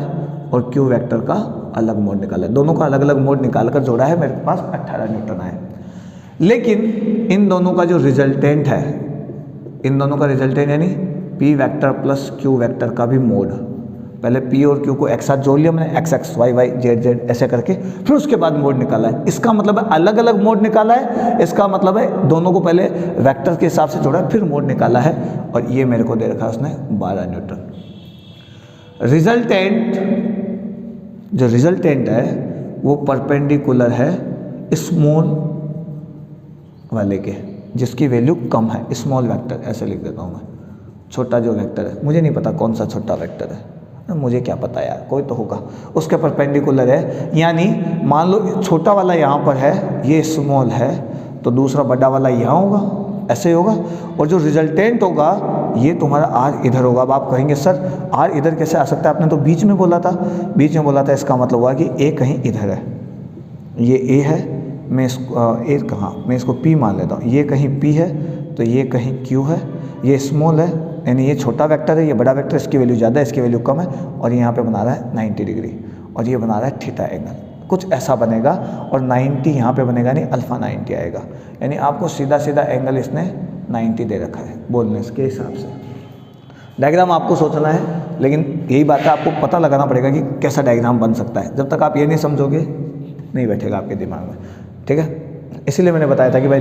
और Q वेक्टर का अलग मोड निकाला है, दोनों का अलग अलग मोड निकाल कर जोड़ा है, मेरे पास 18 न्यूटन आए। लेकिन इन दोनों का जो रिजल्टेंट है, इन दोनों का रिजल्टेंट यानी P vector plus Q vector का भी मोड, पहले P और Q को एक साथ जोड़ लिया मैंने, x x y y z z ऐसे करके, फिर उसके बाद मोड निकाला है। इसका मतलब है अलग अलग मोड निकाला है, इसका मतलब है दोनों को पहले वेक्टर के हिसाब से जोड़ा फिर मोड निकाला है, और ये मेरे को दे रखा है उसने 12 न्यूटन। जो रिजल्टेंट है वो परपेंडिकुलर है स्मॉल वाले के, जिसकी वैल्यू कम है, स्मॉल वेक्टर ऐसे लिख देता हूँ मैं, छोटा जो वेक्टर है, मुझे नहीं पता कौन सा छोटा वेक्टर है, मुझे क्या पता यार, कोई तो होगा, उसके परपेंडिकुलर है। यानी मान लो छोटा वाला यहाँ पर है, ये स्मॉल है, तो दूसरा बड़ा वाला यहाँ होगा, ऐसे ही होगा, और जो रिजल्टेंट होगा ये तुम्हारा आर इधर होगा। अब आप कहेंगे सर आर इधर कैसे आ सकता है, आपने तो बीच में बोला था, बीच में बोला था, इसका मतलब हुआ कि ए कहीं इधर है, ये ए है, मैं इसको ए कहाँ, मैं इसको पी मान लेता हूँ, ये कहीं पी है तो ये कहीं क्यू है, ये स्मॉल है यानी ये छोटा वेक्टर है, ये बड़ा वेक्टर, इसकी वैल्यू ज़्यादा है, इसकी वैल्यू कम है, और यहाँ पे बना रहा है 90 डिग्री और ये बना रहा है थीटा एंगल, कुछ ऐसा बनेगा। और 90 यहाँ पे बनेगा नहीं, अल्फ़ा 90 आएगा, यानी आपको सीधा सीधा एंगल इसने 90 दे रखा है बोलने के हिसाब से। डायग्राम आपको सोचना है, लेकिन यही बात है आपको पता लगाना पड़ेगा कि कैसा डायग्राम बन सकता है। जब तक आप ये नहीं समझोगे नहीं बैठेगा आपके दिमाग में, ठीक है। इसीलिए मैंने बताया था कि भाई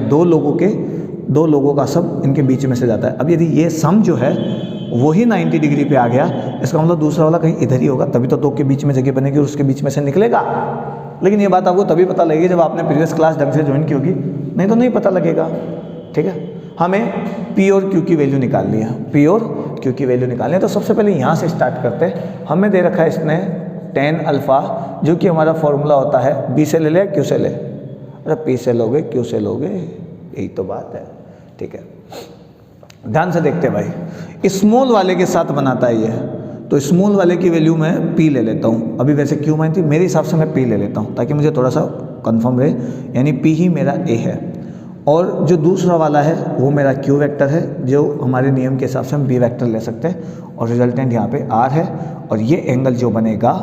दो लोगों का सम इनके बीच में से जाता है। अब यदि ये सम जो है वही 90 डिग्री पे आ गया, इसका मतलब दूसरा वाला कहीं इधर ही होगा, तभी तो दो के बीच में जगह बनेगी और उसके बीच में से निकलेगा। लेकिन ये बात आपको तभी पता लगेगी जब आपने प्रीवियस क्लास ढंग से ज्वाइन की होगी, नहीं तो नहीं पता लगेगा, ठीक है। हमें पी और क्यू की वैल्यू निकालनी है, पी और क्यू की वैल्यू निकालनी है। तो सबसे पहले यहाँ से स्टार्ट करते हैं। हमें दे रखा है इसने tan अल्फ़ा, जो कि हमारा फॉर्मूला होता है बी से ले ले क्यू से ले, अरे पी से लोगे क्यू से लोगे, यही तो बात है, ठीक है। ध्यान से देखते हैं भाई, स्मॉल वाले के साथ बनाता है ये, तो स्मॉल वाले की वैल्यू मैं पी ले लेता हूँ। अभी वैसे क्यू मानी थी, मेरे हिसाब से मैं पी ले लेता हूँ ताकि मुझे थोड़ा सा कंफर्म रहे, यानी पी ही मेरा ए है, और जो दूसरा वाला है वो मेरा क्यू वेक्टर है, जो हमारे नियम के हिसाब से हम बी वेक्टर ले सकते हैं, और रिजल्टेंट यहाँ पे आर है। और ये एंगल जो बनेगा,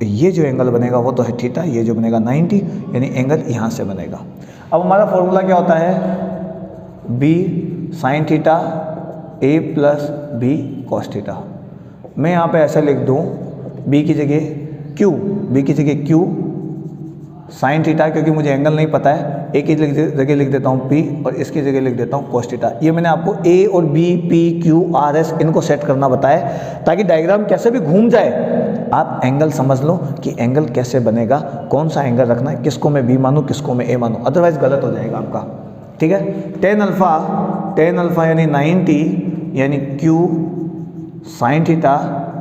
ये जो एंगल बनेगा वो तो है थीटा, ये जो बनेगा 90, यानी एंगल यहाँ से बनेगा। अब हमारा फॉर्मूला क्या होता है, बी साइन थीटा ए प्लस बी कॉस थीटा। मैं यहाँ पे ऐसे लिख दूँ, बी की जगह क्यू, बी की जगह क्यू साइन थीटा, क्योंकि मुझे एंगल नहीं पता है, ए की जगह लिख देता हूँ पी और इसकी जगह लिख देता हूँ कॉस थीटा। ये मैंने आपको ए और B, P Q R S इनको सेट करना बताया, ताकि डायग्राम कैसे भी घूम जाए आप एंगल समझ लो कि एंगल कैसे बनेगा, कौन सा एंगल रखना है, किसको मैं बी मानूँ किसको मैं ए मानूँ, अदरवाइज गलत हो जाएगा आपका, ठीक है। tan अल्फ़ा यानी 90 यानी Q sine theta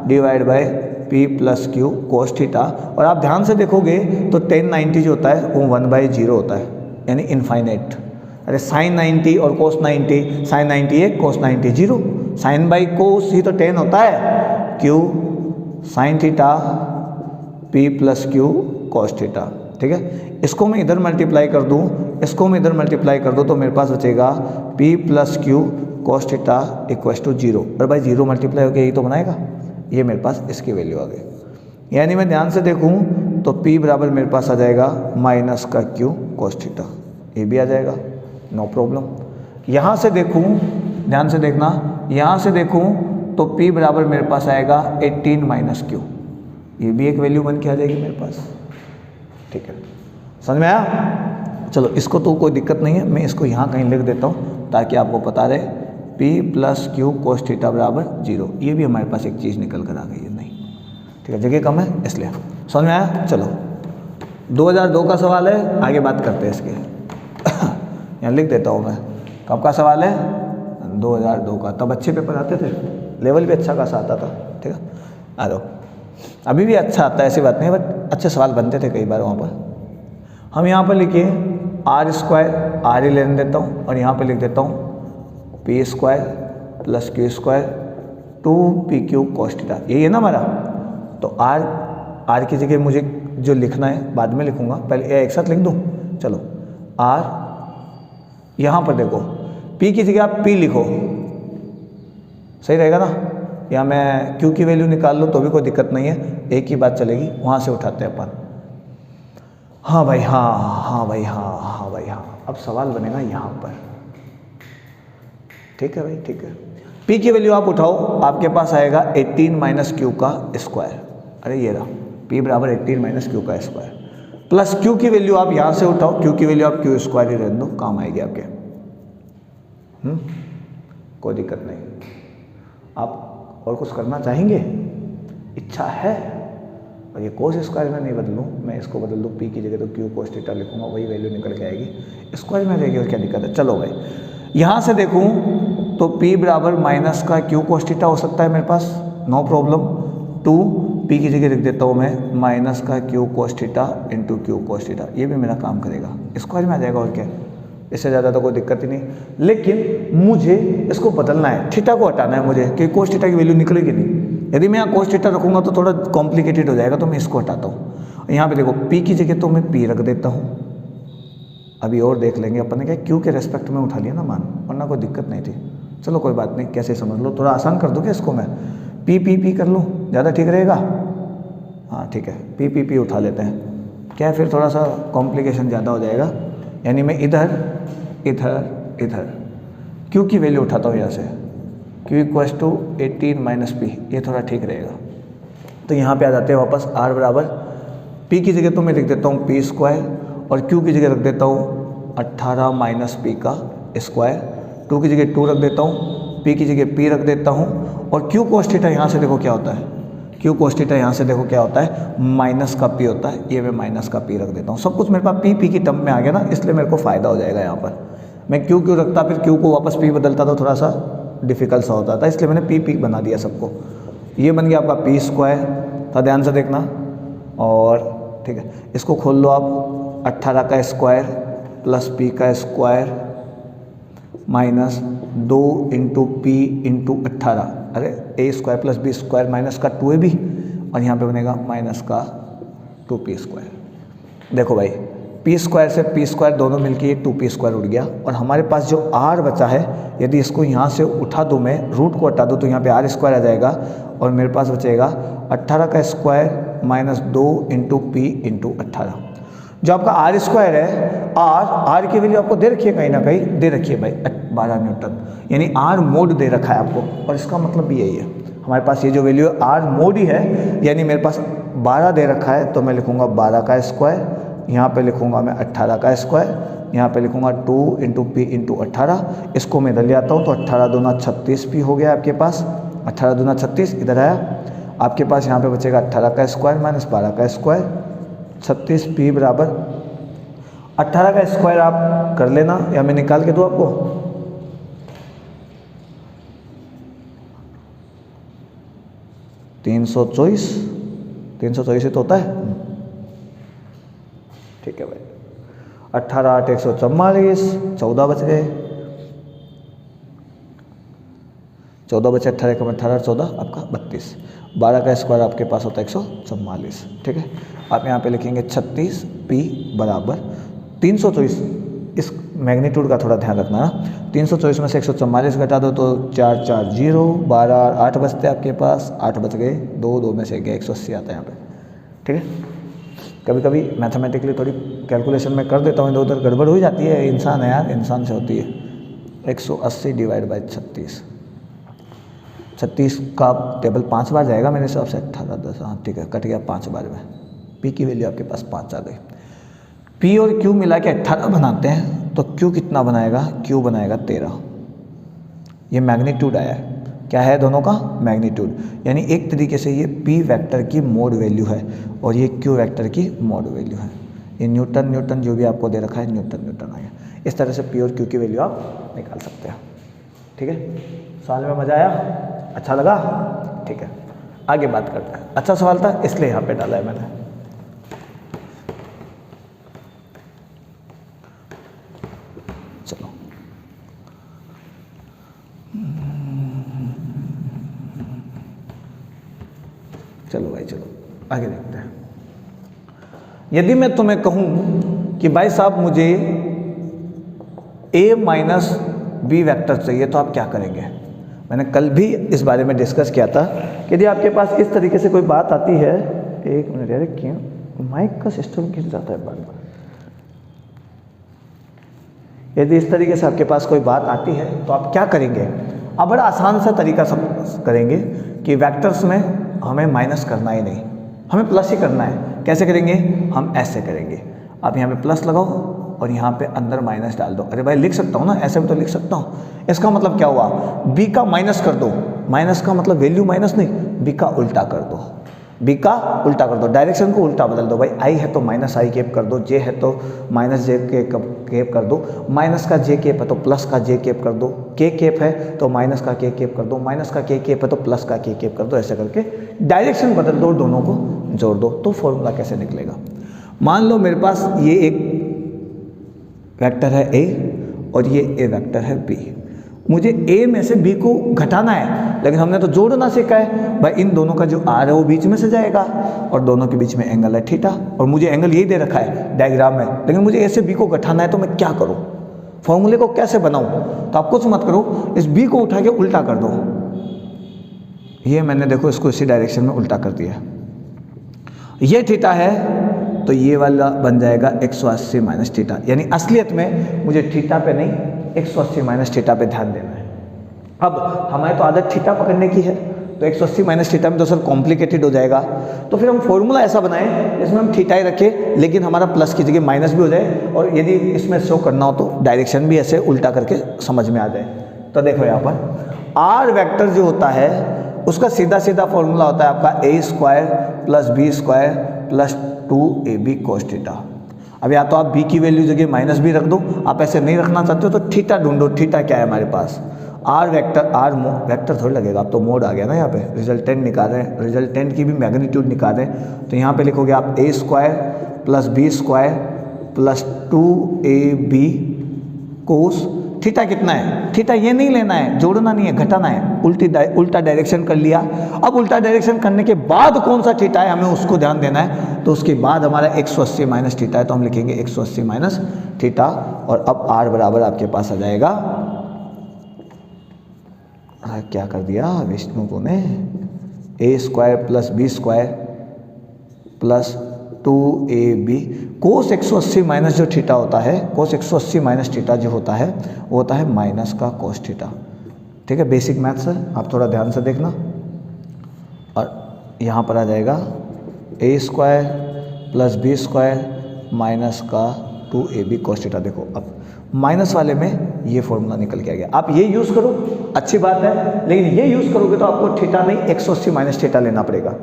divide by P plus Q cos theta. और आप ध्यान से देखोगे तो tan 90 जो होता है वो 1/0 होता है, यानी इनफाइनाइट। अरे साइन 90 और cos 90, sine 90 1 cos 90 0, sine by cos ही तो tan होता है, Q sine theta P plus Q cos theta, ठीक है। इसको मैं इधर मल्टीप्लाई कर दूँ, इसको मैं इधर मल्टीप्लाई कर दूँ, तो मेरे पास बचेगा P plus Q cos theta equal to 0। और भाई 0 मल्टीप्लाई होकर यही तो बनाएगा, ये मेरे पास इसकी वैल्यू आ गई। यानी मैं ध्यान से देखूँ तो P बराबर मेरे पास आ जाएगा माइनस का क्यू कोस थीटा, ये भी आ जाएगा, नो प्रॉब्लम। यहाँ से देखूँ, ध्यान से देखना, यहाँ से देखूँ तो P बराबर मेरे पास आएगा 18 माइनस क्यू, ये भी एक वैल्यू बन के आ जाएगी मेरे पास, ठीक है। समझ में आया? चलो इसको तो कोई दिक्कत नहीं है, मैं इसको यहाँ कहीं लिख देता हूँ ताकि आपको पता रहे, P plus Q cos theta बराबर 0। ये भी हमारे पास एक चीज़ निकल कर आ गई है, नहीं, ठीक है, जगह कम है इसलिए। समझ में आया? चलो 2002 का सवाल है, आगे बात करते हैं इसके। यहाँ लिख देता हूँ मैं, कब का सवाल है, 2002 का। तब अच्छे पेपर आते थे, लेवल भी अच्छा खासा आता था, ठीक है। आ जाओ, अभी भी अच्छा आता है, ऐसी बात नहीं है, बट अच्छे सवाल बनते थे कई बार वहाँ पर। हम यहाँ पर लिखिए आर स्क्वायर, आर ही लेने देता हूँ, और यहाँ पर लिख देता हूँ P square plus Q square 2pq cos theta, यही है ना हमारा। तो आर की जगह मुझे जो लिखना है बाद में लिखूंगा, पहले एक साथ लिख दूँ। चलो आर, यहाँ पर देखो p की जगह आप p लिखो, सही रहेगा ना। या मैं q की वैल्यू निकाल लूँ तो भी कोई दिक्कत नहीं है, एक ही बात चलेगी, वहाँ से उठाते हैं अपन। हाँ भाई हाँ, हाँ भाई हाँ, हाँ भाई हाँ। अब सवाल बनेगा यहाँ पर, ठीक है भाई, ठीक है। P की वैल्यू आप उठाओ, आपके पास आएगा 18 माइनस क्यू का स्क्वायर, अरे ये रहा P बराबर 18 माइनस क्यू का स्क्वायर, प्लस Q की वैल्यू आप यहाँ से उठाओ, Q की वैल्यू आप क्यू स्क्वायर ही रहने दो, काम आएगी आपके। कोई दिक्कत नहीं। आप और कुछ करना चाहेंगे, इच्छा है? और ये कोस स्क्वायर में नहीं बदलूँ, मैं इसको बदल दूँ, P की जगह तो क्यू कोस थीटा लिखूँगा, वही वैल्यू निकल के आएगी, स्क्वायर में रहेगी, और क्या दिक्कत है। चलो भाई यहाँ से देखूँ तो P बराबर माइनस का क्यू कोस थीटा हो सकता है मेरे पास, नो प्रॉब्लम। 2P की जगह लिख देता हूँ मैं माइनस का Q cos theta into Q cos theta, ये भी मेरा काम करेगा, स्क्वायर में आ जाएगा, और क्या इससे ज़्यादा तो कोई दिक्कत ही नहीं, लेकिन मुझे इसको बदलना है, थीटा को हटाना है मुझे, कि कोस थीटा की वैल्यू निकलेगी नहीं। यदि मैं यहाँ कोस थीटा रखूँगा तो थोड़ा कॉम्प्लिकेटेड हो जाएगा, तो मैं इसको हटाता हूँ। यहाँ पे देखो पी की जगह तो मैं पी रख देता हूँ, अभी और देख लेंगे अपन ने क्या क्यू के रेस्पेक्ट में उठा लिया ना मान, वरना कोई दिक्कत नहीं थी। चलो कोई बात नहीं, कैसे समझ लो, थोड़ा आसान कर दो क्या इसको, मैं पी कर लूँ, ज़्यादा ठीक रहेगा। हाँ ठीक है, पी उठा लेते हैं, क्या है फिर थोड़ा सा कॉम्प्लिकेशन ज़्यादा हो जाएगा। यानी मैं इधर इधर इधर क्यू की वैल्यू उठाता हूँ यहाँ से, Q equals to 18 minus P, ये थोड़ा ठीक रहेगा। तो यहाँ पे आ जाते हैं वापस, आर बराबर पी की जगह तो मैं लिख देता हूँ पी स्क्वायर, और क्यू की जगह रख देता हूँ 18 माइनस पी का स्क्वायर, टू की जगह 2 रख देता हूँ, पी की जगह पी रख देता हूँ, और क्यू कोस थीटा यहाँ से देखो क्या होता है, क्यू कोस थीटा यहाँ से देखो क्या होता है, माइनस का पी होता है, ये मैं माइनस का पी रख देता हूँ। सब कुछ मेरे पास पी की टर्म में आ गया ना, इसलिए मेरे को फ़ायदा हो जाएगा। यहाँ पर मैं क्यू रखता, फिर क्यू को वापस पी बदलता तो थोड़ा सा डिफिकल्ट सा होता था, इसलिए मैंने पी बना दिया सबको। ये बन गया आपका पी स्क्वायर, था ध्यान से देखना। और ठीक है, इसको खोल लो आप, 18 का स्क्वायर प्लस पी का square minus 2 into P into 18, अरे A square plus B square minus का 2ab, और यहाँ पे बनेगा माइनस का 2p स्क्वायर। देखो भाई, पी स्क्वायर से पी स्क्वायर दोनों मिलके ये 2p स्क्वायर उड़ गया, और हमारे पास जो r बचा है, यदि इसको यहाँ से उठा दूँ मैं, रूट को हटा दूँ तो यहाँ पे r स्क्वायर आ जाएगा, और मेरे पास बचेगा 18 का square minus 2 into P into 18। जो आपका आर स्क्वायर है, आर की वैल्यू आपको दे रखी है, कहीं ना कहीं दे रखी है भाई 12 न्यूटन, यानी आर मोड दे रखा है आपको, और इसका मतलब भी यही है हमारे पास ये जो वैल्यू है आर मोड ही है, यानी मेरे पास 12 दे रखा है, तो मैं लिखूंगा 12 का स्क्वायर, यहाँ पे लिखूंगा मैं 18 का स्क्वायर, यहाँ पे लिखूंगा 2 इंटू पी इंटू 18, इसको मैं इधर ले आता हूँ, तो 18 दूना 36 पी हो गया आपके पास, 18 दूना 36 इधर आया, आपके पास यहाँ पे बचेगा 18 का स्क्वायर माइनस 12 का स्क्वायर, 36 पी बराबर 18 का स्क्वायर आप कर लेना, या मैं निकाल के दूँ आपको, तीन सौ चौबीस ही तो होता है। ठीक है भाई, 18 8 144, 14 बच गए, 14 बचे, 18 कम 18 14 आपका 32, 12 का स्क्वायर आपके पास होता है 144। ठीक है, आप यहाँ पे लिखेंगे 36 पी बराबर 324, इस मैग्नीट्यूड का थोड़ा ध्यान रखना ना, 324 में से 144 घटा दो तो 4 4 0, 12 8 बचते हैं आपके पास, 8 बच गए, 2 में से गए 180 आता है यहाँ पे। ठीक है, कभी कभी मैथमेटिकली थोड़ी कैलकुलेशन में कर देता हूँ, इधर उधर गड़बड़ हो जाती है, इंसान है यार, इंसान से होती है। 180 डिवाइड बाई 36 का टेबल 5 बार जाएगा मेरे हिसाब से, 18 10, हाँ ठीक है, कट गया 5 बार में, पी की वैल्यू आपके पास 5 आ गई। पी और क्यू मिला के 18 बनाते हैं, तो क्यू कितना बनाएगा, क्यू बनाएगा 13। ये मैग्नीट्यूड आया है, क्या है दोनों का मैग्नीट्यूड, यानी एक तरीके से ये पी वेक्टर की मोड वैल्यू है, और ये क्यू वेक्टर की मोड वैल्यू है। ये न्यूटन जो भी आपको दे रखा है न्यूटन आया। इस तरह से पी और क्यू की वैल्यू आप निकाल सकते हैं। ठीक है, सवाल में मज़ा आया, अच्छा लगा? ठीक है, आगे बात करते हैं। अच्छा सवाल था इसलिए यहाँ पे डाला है मैंने। चलो चलो भाई, चलो आगे देखते हैं। यदि मैं तुम्हें कहूँ कि भाई साहब मुझे a माइनस बी वेक्टर चाहिए, तो आप क्या करेंगे? मैंने कल भी इस बारे में डिस्कस किया था कि यदि आपके पास इस तरीके से कोई बात आती है, एक मिनट यार, क्यों माइक का सिस्टम गिर जाता है बार बार। यदि इस तरीके से आपके पास कोई बात आती है तो आप क्या करेंगे? अब बड़ा आसान सा तरीका सब करेंगे कि वेक्टर्स में हमें माइनस करना ही नहीं, हमें प्लस ही करना है। कैसे करेंगे? हम ऐसे करेंगे, आप यहाँ पे प्लस लगाओ और यहाँ पे अंदर माइनस डाल दो। अरे भाई लिख सकता हूँ ना, ऐसे भी तो लिख सकता हूँ। इसका मतलब क्या हुआ? बी का माइनस कर दो, माइनस का मतलब वैल्यू माइनस नहीं, बी का उल्टा कर दो, बी का उल्टा कर दो, डायरेक्शन को उल्टा बदल दो। भाई आई है तो माइनस आई केप कर दो, जे है तो माइनस जे केप कर दो, माइनस का जे केप है तो प्लस का जे केप कर दो, के केप है तो माइनस का के केप कर दो, माइनस का के केप है तो प्लस का के केप कर दो। ऐसे करके डायरेक्शन बदल दो, दोनों को जोड़ दो, तो फॉर्मूला कैसे निकलेगा? मान लो मेरे पास ये एक वेक्टर है ए और ये ए वेक्टर है बी। मुझे ए में से बी को घटाना है, लेकिन हमने तो जोड़ना सीखा है भाई, इन दोनों का जो आर है वो बीच में से जाएगा और दोनों के बीच में एंगल है थीटा, और मुझे एंगल यही दे रखा है डायग्राम में, लेकिन मुझे ए से बी को घटाना है तो मैं क्या करूँ, फॉर्मूले को कैसे बनाऊँ? तो आप कुछ मत करो, इस बी को उठा के उल्टा कर दो। ये मैंने देखो इसको इसी डायरेक्शन में उल्टा कर दिया, ये थीटा है तो ये वाला बन जाएगा 180 माइनस थीटा, यानी असलियत में मुझे थीटा पे नहीं 180 माइनस थीटा पे ध्यान देना है। अब हमारी तो आदत थीटा पकड़ने की है, तो 180 माइनस थीटा में तो सर कॉम्प्लिकेटेड हो जाएगा, तो फिर हम फॉर्मूला ऐसा बनाएं जिसमें हम थीटा ही रखें, लेकिन हमारा प्लस की जगह माइनस भी हो जाए, और यदि इसमें शो करना हो तो डायरेक्शन भी ऐसे उल्टा करके समझ में आ जाए। तो देखो यहाँ पर आर वेक्टर जो होता है उसका सीधा सीधा फॉर्मूला होता है आपका A square plus B square plus 2ab cos theta. अब या तो आप b की वैल्यू जगह माइनस भी रख दो, आप ऐसे नहीं रखना चाहते हो तो थीटा ढूंढो, थीटा क्या है हमारे पास, आर वेक्टर, आर वेक्टर थोड़ी लगेगा, अब तो मोड आ गया ना, यहाँ पे रिजल्टेंट निकाल रहे हैं, रिजल्टेंट की भी मैग्नीट्यूड निकाल रहे हैं, तो यहाँ पे लिखोगे आप A square plus B square plus 2ab cos theta कितना है, थीटा ये नहीं लेना है, जोड़ना नहीं है, घटाना है, उल्टा डायरेक्शन कर लिया। अब उल्टा डायरेक्शन करने के बाद कौन सा थीटा है हमें उसको ध्यान देना है, तो उसके बाद हमारा 180 माइनस थीटा है, तो हम लिखेंगे 180 माइनस थीटा, और अब आर बराबर आपके पास आ जाएगा, क्या कर दिया विष्णु को ने, A square plus B square plus 2ab cos 180 minus जो थीटा होता है, कोस 180 माइनस थीटा जो होता है वो होता है माइनस का कोस थीटा। ठीक है, बेसिक मैथ्स है, आप थोड़ा ध्यान से देखना। और यहाँ पर आ जाएगा A square plus B square minus का 2ab कोस थीटा। देखो अब माइनस वाले में ये फॉर्मूला निकल के आ गया, आप ये यूज़ करो, अच्छी बात है, लेकिन ये यूज़ करोगे तो आपको थीटा नहीं 180 माइनस थीटा लेना पड़ेगा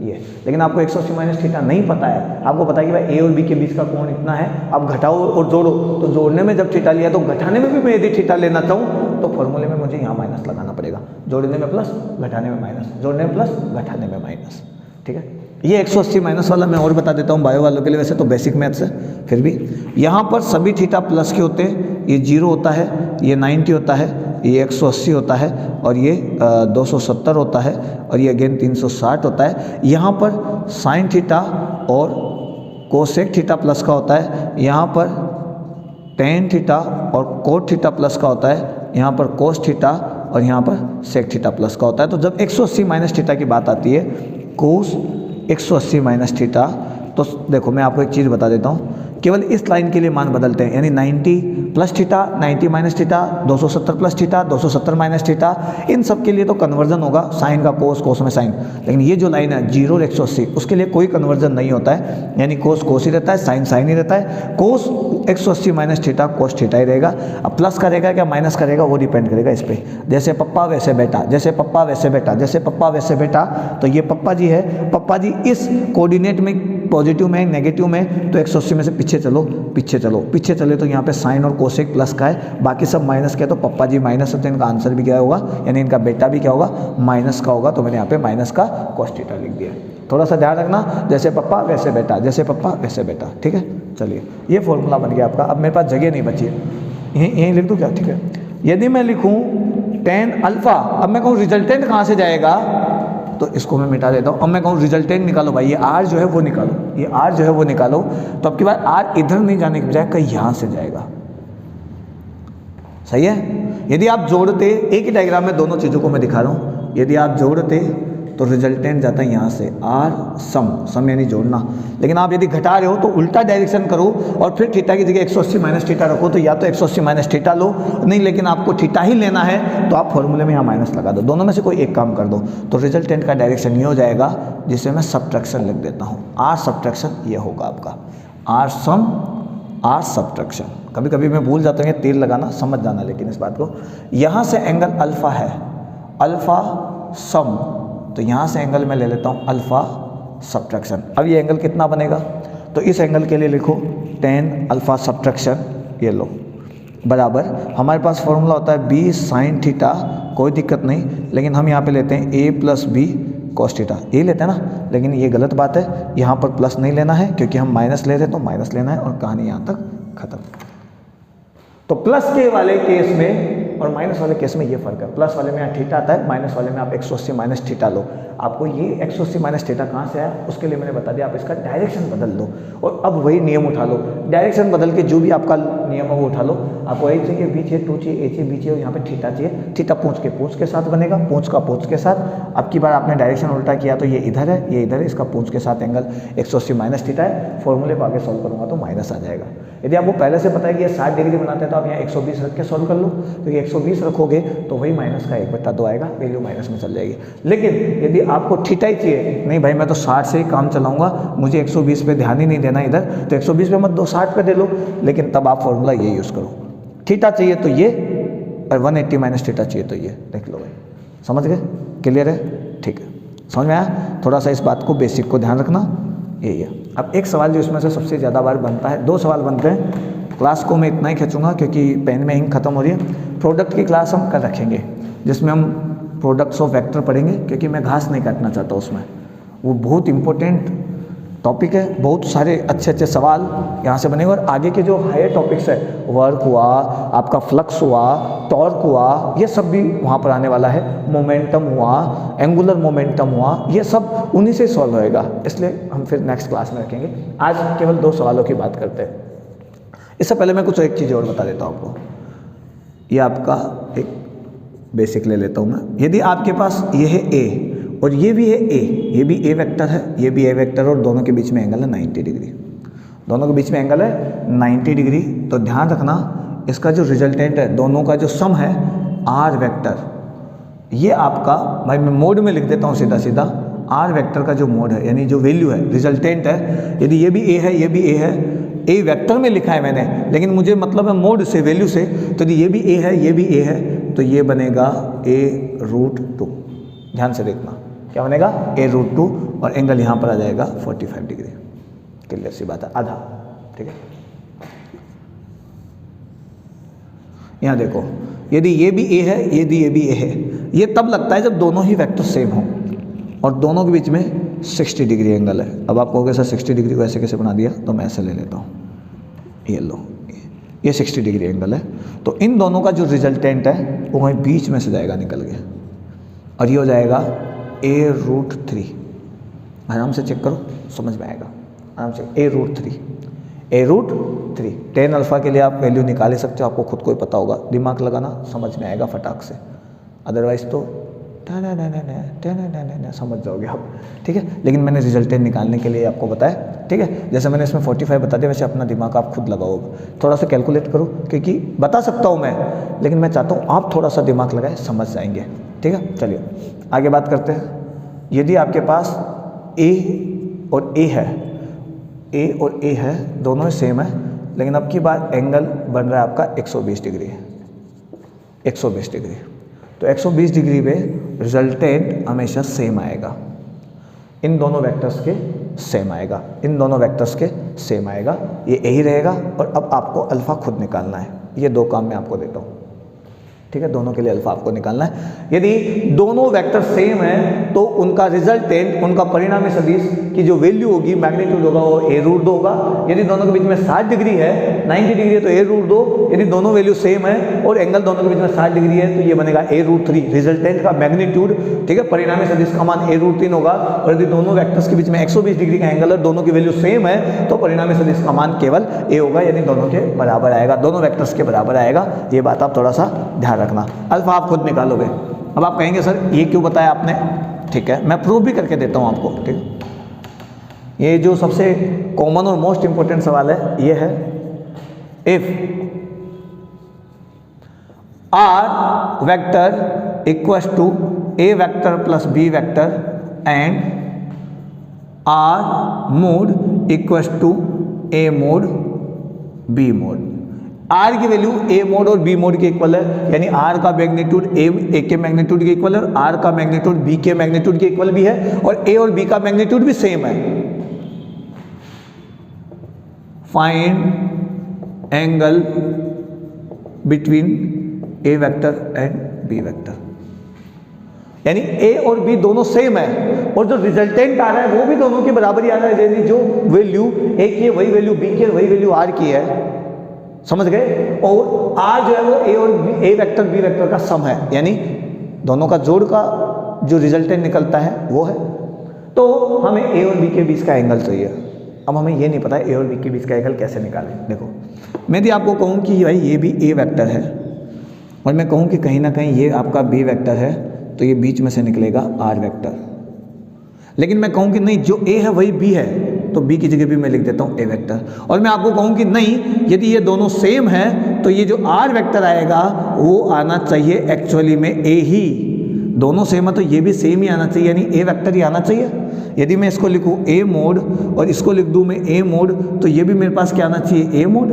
ये, लेकिन आपको 180 माइनस थीटा नहीं पता है, आपको पता है कि भाई ए और बी के बीच का कोण इतना है, आप घटाओ और जोड़ो, तो जोड़ने में जब थीटा लिया तो घटाने में भी मैं यदि थीटा लेना चाहूँ तो फॉर्मूले में मुझे यहाँ माइनस लगाना पड़ेगा, जोड़ने में प्लस घटाने में माइनस, जोड़ने में प्लस घटाने में माइनस। ठीक है, ये 180 माइनस वाला मैं और बता देता हूँ बायो वालों के लिए, वैसे तो बेसिक मैथ्स है, फिर भी यहाँ पर सभी थीटा प्लस के होते हैं, ये 0 होता है, ये 90 होता है, ये 180 होता है, और ये 270 होता है, और ये अगेन 360 होता है। यहाँ पर साइन थीटा और कोसेक थीटा प्लस का होता है, यहाँ पर टेन थीटा और कोट थीटा प्लस का होता है, यहाँ पर कोस थीटा और यहाँ पर सेक थीटा प्लस का होता है। तो जब 180 माइनस थीटा की बात आती है, कोस 180 माइनस थीटा, तो देखो मैं आपको एक चीज़ बता देता हूँ, केवल इस लाइन के लिए मान बदलते हैं, यानी 90 plus theta, 90 minus theta, 270 plus theta, 270 minus theta, इन सब के लिए तो कन्वर्जन होगा, साइन का कोस, कोस में साइन। लेकिन ये जो लाइन है 0 और 180, उसके लिए कोई कन्वर्जन नहीं होता है, यानी कोस कोस ही रहता है, साइन साइन ही रहता है, कोस 180 माइनस थीटा कोस थीटा ही रहेगा। अब प्लस करेगा क्या माइनस करेगा वो डिपेंड करेगा इस पर, जैसे पप्पा वैसे बेटा, जैसे पप्पा वैसे बेटा, जैसे पप्पा वैसे बेटा। तो ये पप्पा जी है, पप्पा जी इस कोऑर्डिनेट में पॉजिटिव में नेगेटिव में, तो 180 में से पीछे चलो, पीछे चलो, पीछे चले तो यहाँ पे साइन और कोसेक प्लस का है, बाकी सब माइनस के, तो पप्पा जी माइनस है, तो इनका आंसर भी क्या होगा, यानी इनका बेटा भी क्या होगा, माइनस का होगा। तो मैंने यहाँ पे माइनस का कोस थीटा लिख दिया, थोड़ा सा ध्यान रखना, जैसे पप्पा वैसे बेटा, जैसे पप्पा वैसे बेटा। ठीक है, चलिए ये फॉर्मूला बन गया आपका। अब मेरे पास जगह नहीं बची है, यहीं लिख दूँ क्या? ठीक है, यदि मैं लिखूँ टेन अल्फा, अब मैं कहूँ रिजल्टेंट कहाँ से जाएगा, तो इसको मैं मिटा देता हूँ। अब मैं कहूँ रिजल्टेंट निकालो भाई, ये आर जो है वो निकालो, ये आर जो है वो निकालो, तो अब की बार आर इधर नहीं जाने के बजाय कहीं यहाँ से जाएगा। सही है, यदि आप जोड़ते, एक ही डायग्राम में दोनों चीज़ों को मैं दिखा रहा हूँ, यदि आप जोड़ते तो रिजल्टेंट जाता है यहाँ से, आर सम, सम यानी जोड़ना। लेकिन आप यदि घटा रहे हो तो उल्टा डायरेक्शन करो और फिर थीटा की जगह 180 माइनस थीटा रखो, तो या तो 180 माइनस थीटा लो, नहीं लेकिन आपको थीटा ही लेना है तो आप फॉर्मूले में यहाँ माइनस लगा दो, दोनों में से कोई एक काम कर दो, तो रिजल्टेंट का डायरेक्शन ये हो जाएगा, जिसे मैं सब्ट्रैक्शन लिख देता हूँ। आर सब्ट्रैक्शन ये होगा आपका, आर सम, आर सब्ट्रैक्शन। कभी कभी मैं भूल जाता हूँ ये तीर लगाना, समझ जाना लेकिन इस बात को। यहाँ से एंगल अल्फ़ा है, अल्फ़ा सम, तो यहाँ से एंगल मैं ले लेता हूँ अल्फ़ा सब्ट्रैक्शन। अब ये एंगल कितना बनेगा, तो इस एंगल के लिए लिखो टेन अल्फ़ा सब्ट्रैक्शन, ये लो, बराबर हमारे पास फॉर्मूला होता है बी साइन थीटा, कोई दिक्कत नहीं, लेकिन हम यहाँ पे लेते हैं ए प्लस बी कॉस थीटा, ये लेते हैं ना, लेकिन ये गलत बात है, यहाँ पर प्लस नहीं लेना है क्योंकि हम माइनस ले रहे हैं, तो माइनस लेना है और कहानी यहाँ तक खत्म। तो प्लस के वाले केस में और माइनस वाले केस में ये फर्क है। प्लस वाले में यहाँ थीटा आता है, माइनस वाले में आप 180 माइनस थीटा लो। आपको ये 180 माइनस थीटा कहाँ से आया, उसके लिए मैंने बता दिया, आप इसका डायरेक्शन बदल लो और अब वही नियम उठा लो। डायरेक्शन बदल के जो भी आपका नियम है वो उठा लो। आपको ए चाहिए, बी चाहिए, 2 चाहिए, ए चाहिए, बी चाहिए और यहाँ पे थीटा चाहिए। थीटा पूंछ के साथ बनेगा, पूंछ का पूंछ के साथ। अब की बार आपने डायरेक्शन उल्टा किया तो ये इधर है, ये इधर है, इसका पूंछ के साथ एंगल 180 माइनस थीटा है। फॉर्मूले को आगे सॉल्व करूँगा तो माइनस आ जाएगा। यदि आपको पहले से पता है कि ये 60 डिग्री बनाते हैं तो आप यहाँ 120 रख के सॉल्व कर लो। तो ये 120 रखोगे तो वही माइनस का 1/2 आएगा, वैल्यू माइनस में चल जाएगी। लेकिन यदि आपको थीटा ही चाहिए, नहीं भाई मैं तो 60 से ही काम चलाऊंगा, मुझे 120 पे ध्यान ही नहीं देना इधर, तो 120 पे मत दो, 60 पे दे लो। लेकिन तब आप फॉर्मूला ये यूज़ करो, थीटा चाहिए तो ये और 180 माइनस थीटा चाहिए तो ये। देख लो भाई, समझ गए? क्लियर है? ठीक है, समझ में आया? थोड़ा सा इस बात को बेसिक को ध्यान रखना, यही है। अब एक सवाल जो इसमें से सबसे ज़्यादा बार बनता है, 2 सवाल बनते हैं। क्लास को मैं इतना ही खींचूंगा क्योंकि पेन में इंक खत्म हो रही है। प्रोडक्ट की क्लास हम कल रखेंगे जिसमें हम प्रोडक्ट्स ऑफ वेक्टर पढ़ेंगे, क्योंकि मैं घास नहीं काटना चाहता उसमें। वो बहुत इंपॉर्टेंट टॉपिक है, बहुत सारे अच्छे अच्छे सवाल यहाँ से बनेंगे। और आगे के जो हायर टॉपिक्स है, वर्क हुआ, आपका फ्लक्स हुआ, टॉर्क हुआ, ये सब भी वहाँ पर आने वाला है। मोमेंटम हुआ, एंगुलर मोमेंटम हुआ, ये सब उन्हीं से सॉल्व होएगा। इसलिए हम फिर नेक्स्ट क्लास में रखेंगे। आज केवल 2 सवालों की बात करते हैं। इससे पहले मैं कुछ एक चीज़ और बता देता हूँ आपको। ये आपका एक बेसिक ले लेता हूँ मैं। यदि आपके पास ये है ए और ये भी है ए, ये भी ए वेक्टर है, ये भी ए वेक्टर, और दोनों के बीच में एंगल है 90 डिग्री। दोनों के बीच में एंगल है 90 डिग्री। तो ध्यान रखना, इसका जो रिजल्टेंट है, दोनों का जो सम है आर वेक्टर, ये आपका, भाई मैं मोड में लिख देता हूँ सीधा सीधा, आर वेक्टर का जो मोड है यानी जो वैल्यू है, रिजल्टेंट है। यदि ये भी ए है, ये भी ए है, ए वेक्टर में लिखा है मैंने, लेकिन मुझे मतलब है मोड से, वैल्यू से। तो यदि ये भी ए है, ये भी ए है, तो ये बनेगा a√2। ध्यान से देखना, क्या बनेगा? a√2 और एंगल यहाँ पर आ जाएगा 45 डिग्री। क्लियर सी बात है, आधा। ठीक है, यहाँ देखो, यदि ये भी a है, यदि ये भी a है, ये तब लगता है जब दोनों ही वेक्टर सेम हो और दोनों के बीच में 60 डिग्री एंगल है। अब आप कहोगे सर 60 डिग्री को ऐसे कैसे बना दिया, तो मैं ऐसे ले लेता हूँ, ये लो, ये 60 डिग्री एंगल है। तो इन दोनों का जो रिजल्टेंट है वो वहीं बीच में से जाएगा निकल के, और ये हो जाएगा a√3। आराम से चेक करो, समझ में आएगा आराम से। a√3 tan अल्फा के लिए आप वैल्यू निकाल ही सकते हो, आपको खुद को ही पता होगा, दिमाग लगाना, समझ में आएगा फटाक से। अदरवाइज तो समझ जाओगे आप। ठीक है, लेकिन मैंने रिजल्टेंट निकालने के लिए आपको बताया। ठीक है, जैसे मैंने इसमें 45 बता दिया, वैसे अपना दिमाग आप खुद लगाओ, थोड़ा सा कैलकुलेट करो, क्योंकि बता सकता हूँ मैं, लेकिन मैं चाहता हूँ आप थोड़ा सा दिमाग लगाए, समझ जाएंगे। ठीक है, चलिए आगे बात करते हैं। यदि आपके पास ए और ए है, ए और ए है, दोनों ही सेम है, लेकिन अब की बार एंगल बन रहा है आपका 120 डिग्री है, 120 डिग्री। तो 120 डिग्री पे रिजल्टेंट हमेशा सेम आएगा, इन दोनों वेक्टर्स के सेम आएगा, इन दोनों वेक्टर्स के सेम आएगा, ये यही रहेगा। और अब आपको अल्फ़ा खुद निकालना है, ये 2 काम मैं आपको देता हूँ। ठीक है, दोनों के लिए अल्फा आपको निकालना है। यदि दोनों वेक्टर सेम है तो उनका रिजल्टेंट, उनका परिणामी सदिश की जो वैल्यू होगी, मैग्नीट्यूड होगा, वो a√2 होगा। यदि दोनों के बीच में 60 डिग्री है, 90 डिग्री है, तो a√2। यदि दोनों वैल्यू सेम है और एंगल दोनों के बीच में 60 डिग्री है, तो ये बनेगा a√3। रिजल्टेंट का मैग्नीट्यूड, ठीक है, परिणामी सदिश का मान a√3 होगा। और यदि दोनों वेक्टर्स के बीच में 120 डिग्री का एंगल है, दोनों की वैल्यू सेम है, तो परिणामी सदिश का मान केवल a होगा, यानी दोनों के बराबर आएगा, दोनों वेक्टर्स के बराबर आएगा। ये बात आप थोड़ा सा ध्यान रखना। अल्फा आप खुद निकालोगे। अब आप कहेंगे सर ये क्यों बताया आपने? ठीक है, मैं प्रूव भी करके देता हूं आपको। ठीक, ये जो सबसे कॉमन और मोस्ट इंपोर्टेंट सवाल है, ये है, if R vector equals to A vector plus B vector and R mod equals to A mod B mod. R की वैल्यू ए मोड और बी मोड के इक्वल है, यानी आर का मैग्नीट्यूड ए के मैग्नीट्यूड के इक्वल है, आर का मैग्नीट्यूड बी के मैग्नीट्यूड के इक्वल भी है, और ए और बी का मैग्नीट्यूड भी सेम है। Find angle between A vector and B vector, यानी ए और बी दोनों सेम है, और जो रिजल्टेंट आ रहा है वो भी दोनों के बराबर ही आ रहा है, यानी जो वैल्यू ए की है वही वैल्यू बी की है, वही वैल्यू आर की है। समझ गए। और आर जो है वो ए और ए वेक्टर बी वेक्टर का सम है, यानी दोनों का जोड़ का जो रिजल्टेंट निकलता है वो है। तो हमें ए और बी के बीच का एंगल चाहिए। अब हमें ये नहीं पता ए और बी के बीच का एंगल कैसे निकालें। देखो, मैं यदि आपको कहूँ कि भाई ये भी ए वेक्टर है और मैं कहूँ कि कहीं ना कहीं ये आपका बी वेक्टर है, तो ये बीच में से निकलेगा आर वेक्टर। लेकिन मैं कहूँ कि नहीं, जो ए है वही बी है, तो बी की जगह भी मैं लिख देता हूँ ए वेक्टर। और मैं आपको कहूँ कि नहीं, यदि ये दोनों सेम है तो ये जो आर वेक्टर आएगा वो आना चाहिए एक्चुअली में ए ही। दोनों सेम है तो ये भी सेम ही आना चाहिए, यानी ए वेक्टर ही आना चाहिए। यदि मैं इसको लिखूँ ए मोड और इसको लिख दूँ मैं ए मोड, तो ये भी मेरे पास क्या आना चाहिए, ए मोड।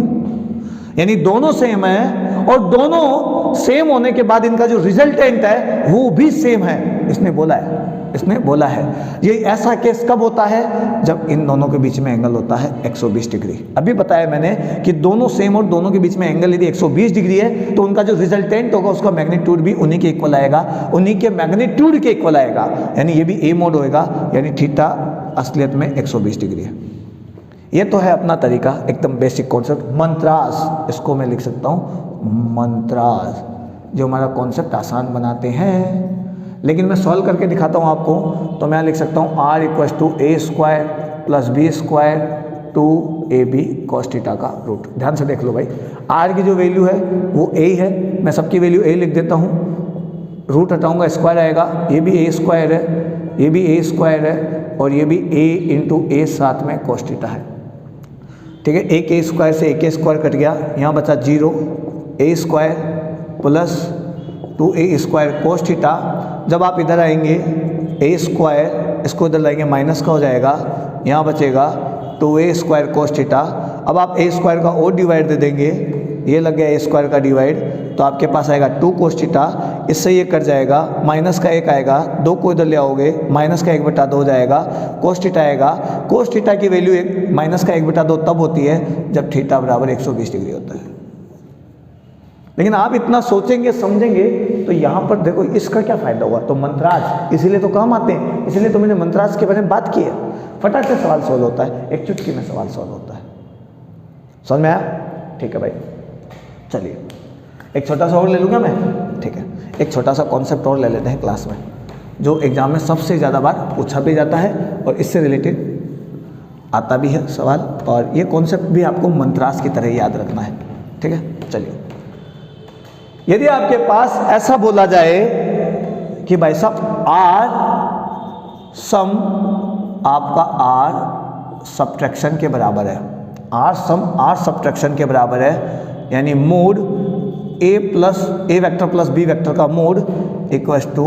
यानी दोनों सेम है और दोनों सेम होने के बाद इनका जो रिजल्टेंट है वो भी सेम है। इसने बोला है ये ऐसा केस कब होता है, जब इन दोनों के बीच में एंगल होता है 120 डिग्री। अभी बताया मैंने कि दोनों सेम और दोनों के बीच में एंगल यदि 120 डिग्री है तो उनका जो रिजल्टेंट होगा उसका मैग्नीट्यूड भी उन्हीं के इक्वल आएगा, उन्हीं के मैग्नीट्यूड के इक्वल आएगा। यानी ये भी ए मोड होएगा, यानी थीटा असलियत में 120 डिग्री है। ये तो है अपना तरीका, एकदम बेसिक कॉन्सेप्ट। मंत्रास, इसको मैं लिख सकता हूँ मंत्रास, जो हमारा कॉन्सेप्ट आसान बनाते हैं। लेकिन मैं सॉल्व करके दिखाता हूँ आपको, तो मैं लिख सकता हूँ R equal to A square plus B square two A B cos theta का रूट। ध्यान से देख लो भाई, आर की जो वैल्यू है वो ए है, मैं सबकी वैल्यू ए लिख देता हूँ, रूट हटाऊँगा स्क्वायर आएगा, ये भी ए स्क्वायर है, ये भी ए स्क्वायर है और ये भी ए इंटू ए साथ में कॉस थीटा है। ठीक है, एक ए स्क्वायर से एक ए स्क्वायर कट गया, यहाँ बचा 0, A square plus 2a square cos theta. जब आप इधर आएंगे ए स्क्वायर, इसको इधर लाएंगे माइनस का हो जाएगा, यहाँ बचेगा 2a स्क्वायर कोस थीटा। अब आप ए स्क्वायर का और डिवाइड दे देंगे, ये लग गया ए स्क्वायर का डिवाइड, तो आपके पास आएगा 2 कोस थीटा। इससे ये कट जाएगा, माइनस का 1 आएगा, 2 को इधर ले आओगे, माइनस का 1/2 हो जाएगा, कोस थीटा आएगा। कोस थीटा की वैल्यू माइनस का 1/2 तब होती है जब थीटा बराबर 120 डिग्री होता है। लेकिन आप इतना सोचेंगे समझेंगे तो यहाँ पर देखो इसका क्या फ़ायदा हुआ। तो मंत्रास इसीलिए तो काम आते हैं, इसीलिए तो मैंने मंत्रास के बारे में बात की है। फटाक से सवाल सॉल्व होता है, एक चुटकी में सवाल सॉल्व होता है। समझ में आया? ठीक है भाई, चलिए एक छोटा सा और ले लूँगा मैं। ठीक है, एक छोटा सा कॉन्सेप्ट और ले लेते हैं क्लास में, जो एग्जाम में सबसे ज़्यादा बार पूछा भी जाता है और इससे रिलेटेड आता भी है सवाल, और ये कॉन्सेप्ट भी आपको मंत्रास की तरह याद रखना है। ठीक है, चलिए, यदि आपके पास ऐसा बोला जाए कि भाई साहब आर सम आपका आर सब्ट्रैक्शन के बराबर है, आर सम आर सब्ट्रैक्शन के बराबर है, यानी mod A vector plus B vector का mod equals to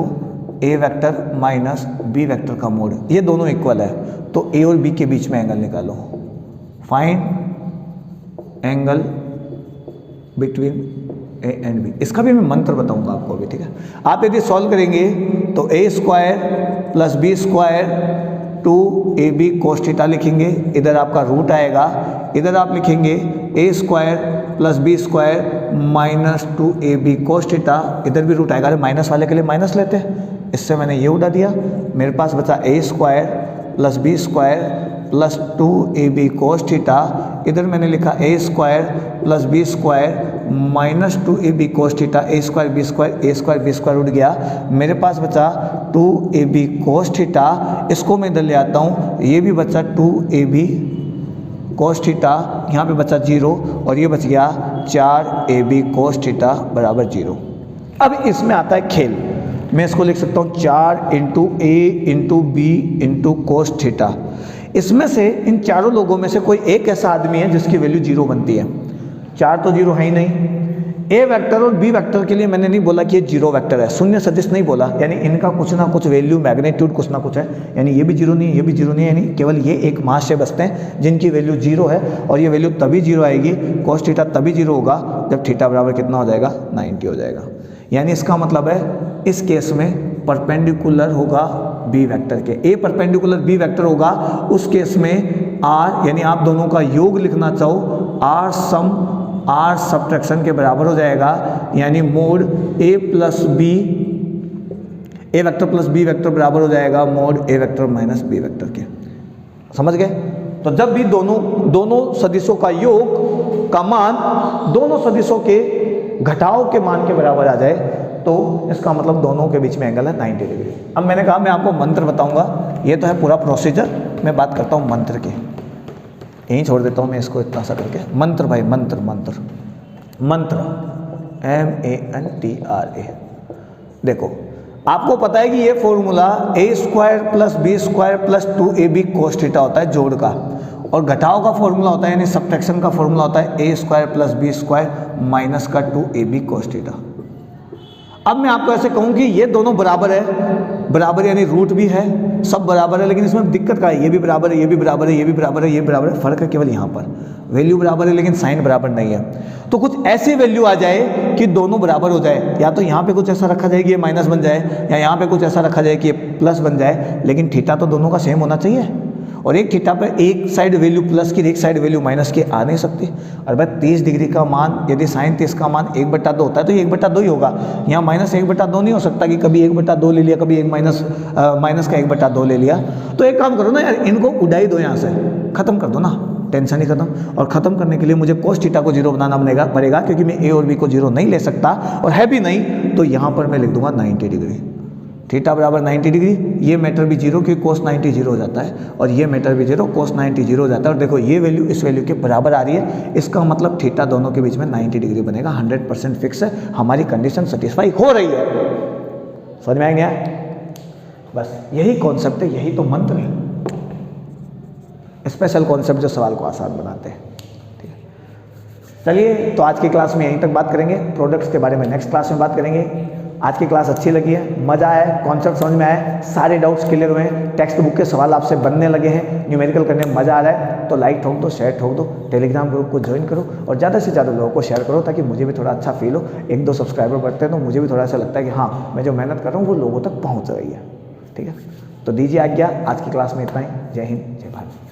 A vector minus B vector का मोड, ये दोनों इक्वल है। तो ए और बी के बीच में एंगल निकालो, find angle between A and B. इसका भी मैं मंत्र बताऊंगा आपको अभी। ठीक है, आप यदि सॉल्व करेंगे तो A square plus B square 2ab cos theta लिखेंगे, इधर आपका रूट आएगा, इधर आप लिखेंगे A square plus B square minus 2ab cos theta, इधर भी रूट आएगा। अरे माइनस वाले के लिए माइनस लेते हैं, इससे मैंने ये उड़ा दिया, मेरे पास बचा A square plus B square plus 2ab cos theta, इधर मैंने लिखा A square plus B square minus 2ab cos theta, A square B square उठ गया, मेरे पास बचा 2ab कोस थीटा। इसको मैं इधर ले आता हूँ, ये भी बचा 2ab कोस थीटा, यहाँ पे बचा 0 और ये बच गया 4ab कोस थीटा बराबर 0। अब इसमें आता है खेल, मैं इसको लिख सकता हूँ 4 into A into B into cos theta. इसमें से इन चारों लोगों में से कोई एक ऐसा आदमी है जिसकी वैल्यू 0 बनती है। 4 तो 0 है ही नहीं। ए वेक्टर और बी वेक्टर के लिए मैंने नहीं बोला कि ये 0 वेक्टर है, शून्य सदिश नहीं बोला, यानी इनका कुछ ना कुछ वैल्यू मैग्नीट्यूड कुछ ना कुछ है, यानी ये भी 0 नहीं है, ये भी 0 नहीं है, यानी केवल ये एक मास से बचते हैं जिनकी वैल्यू 0 है, और ये वैल्यू तभी 0 आएगी, कोस थीटा तभी 0 होगा जब थीटा बराबर कितना हो जाएगा, 90 हो जाएगा। यानी इसका मतलब है इस केस में परपेंडिकुलर होगा बी वेक्टर के, ए परपेंडिकुलर बी वेक्टर होगा, उस केस में आर, यानी आप दोनों का योग लिखना चाहो, आर सम आर सब्ट्रैक्शन के बराबर हो जाएगा, यानी मोड ए प्लस बी, ए वेक्टर प्लस बी वेक्टर बराबर हो जाएगा mode A vector minus B vector के। समझ गए? तो जब भी दोनों सदिशों का योग का मान दोनों सदिशों के घटाव के मान के बराबर आ जाए तो इसका मतलब दोनों के बीच में एंगल है 90 डिग्री। अब मैंने कहा मैं आपको मंत्र बताऊंगा, ये तो है पूरा प्रोसीजर, मैं बात करता हूँ मंत्र की, यहीं छोड़ देता हूँ मैं इसको इतना सा करके। मंत्र भाई, मंत्र मंत्र मंत्र MANTRA। देखो आपको पता है कि ये formula A² + B² + 2AB cos theta होता है जोड़ का, और घटाव का फॉर्मूला होता है यानी सब्ट्रैक्शन का फॉर्मूला होता है A² + B² माइनस का 2AB cos थीटा। अब मैं आपको ऐसे कहूँ कि ये दोनों बराबर है, बराबर यानी रूट भी है, सब बराबर है, लेकिन इसमें दिक्कत क्या है, ये भी बराबर है, ये भी बराबर है, ये भी बराबर है, ये बराबर है, फर्क है केवल यहाँ पर वैल्यू बराबर है लेकिन साइन बराबर नहीं है। तो कुछ ऐसी वैल्यू आ जाए कि दोनों बराबर हो जाए, या तो यहाँ पे कुछ ऐसा रखा जाए कि ये माइनस बन जाए, या यहाँ पे कुछ ऐसा रखा जाए कि ये प्लस बन जाए, लेकिन थीटा तो दोनों का सेम होना चाहिए। और एक थीटा पर एक साइड वैल्यू प्लस की एक साइड वैल्यू माइनस की आ नहीं सकती। और भाई 30 डिग्री का मान यदि साइन 30 का मान 1/2 होता है तो ये 1/2 ही होगा, यहाँ माइनस 1/2 नहीं हो सकता कि कभी 1/2 ले लिया, कभी एक माइनस का 1/2 ले लिया। तो एक काम करो ना यार, इनको उड़ाई दो, यहाँ से खत्म कर दो ना, टेंशन ही खत्म। और ख़त्म करने के लिए मुझे cos थीटा को 0 बनाना पड़ेगा क्योंकि मैं a और b को 0 नहीं ले सकता, और है भी नहीं, तो यहाँ पर मैं लिख दूंगा 90 डिग्री। थीटा बराबर 90 डिग्री, ये मैटर भी 0 क्योंकि cos 90 0 हो जाता है, और ये मैटर भी 0 cos 90 0 हो जाता है। और देखो ये वैल्यू इस वैल्यू के बराबर आ रही है, इसका मतलब थीटा दोनों के बीच में 90 डिग्री बनेगा। 100% फिक्स है, हमारी कंडीशन सेटिस्फाई हो रही है। समझ में आ गया? बस यही कॉन्सेप्ट है, यही तो मंत्र है, स्पेशल कॉन्सेप्ट जो सवाल को आसान बनाते हैं। ठीक है, चलिए तो आज की क्लास में यहीं तक बात करेंगे, प्रोडक्ट्स के बारे में नेक्स्ट क्लास में बात करेंगे। आज की क्लास अच्छी लगी है, मज़ा आया है, कॉन्सेप्ट समझ में आया है, सारे डाउट्स क्लियर हुए हैं, टेक्स्ट बुक के सवाल आपसे बनने लगे हैं, न्यूमेरिकल करने में मज़ा आ रहा है, तो लाइक ठोक दो, शेयर ठोक दो, टेलीग्राम ग्रुप को ज्वाइन करो और ज़्यादा से ज़्यादा लोगों को शेयर करो ताकि मुझे भी थोड़ा अच्छा फील हो। 1-2 सब्सक्राइबर बढ़ते हैं तो मुझे भी थोड़ा सा लगता है कि हाँ मैं जो मेहनत कर रहा हूँ वो लोगों तक पहुँच रही है। ठीक है, तो दीजिए आज्ञा, आज की क्लास में इतना ही। जय हिंद, जय भारत।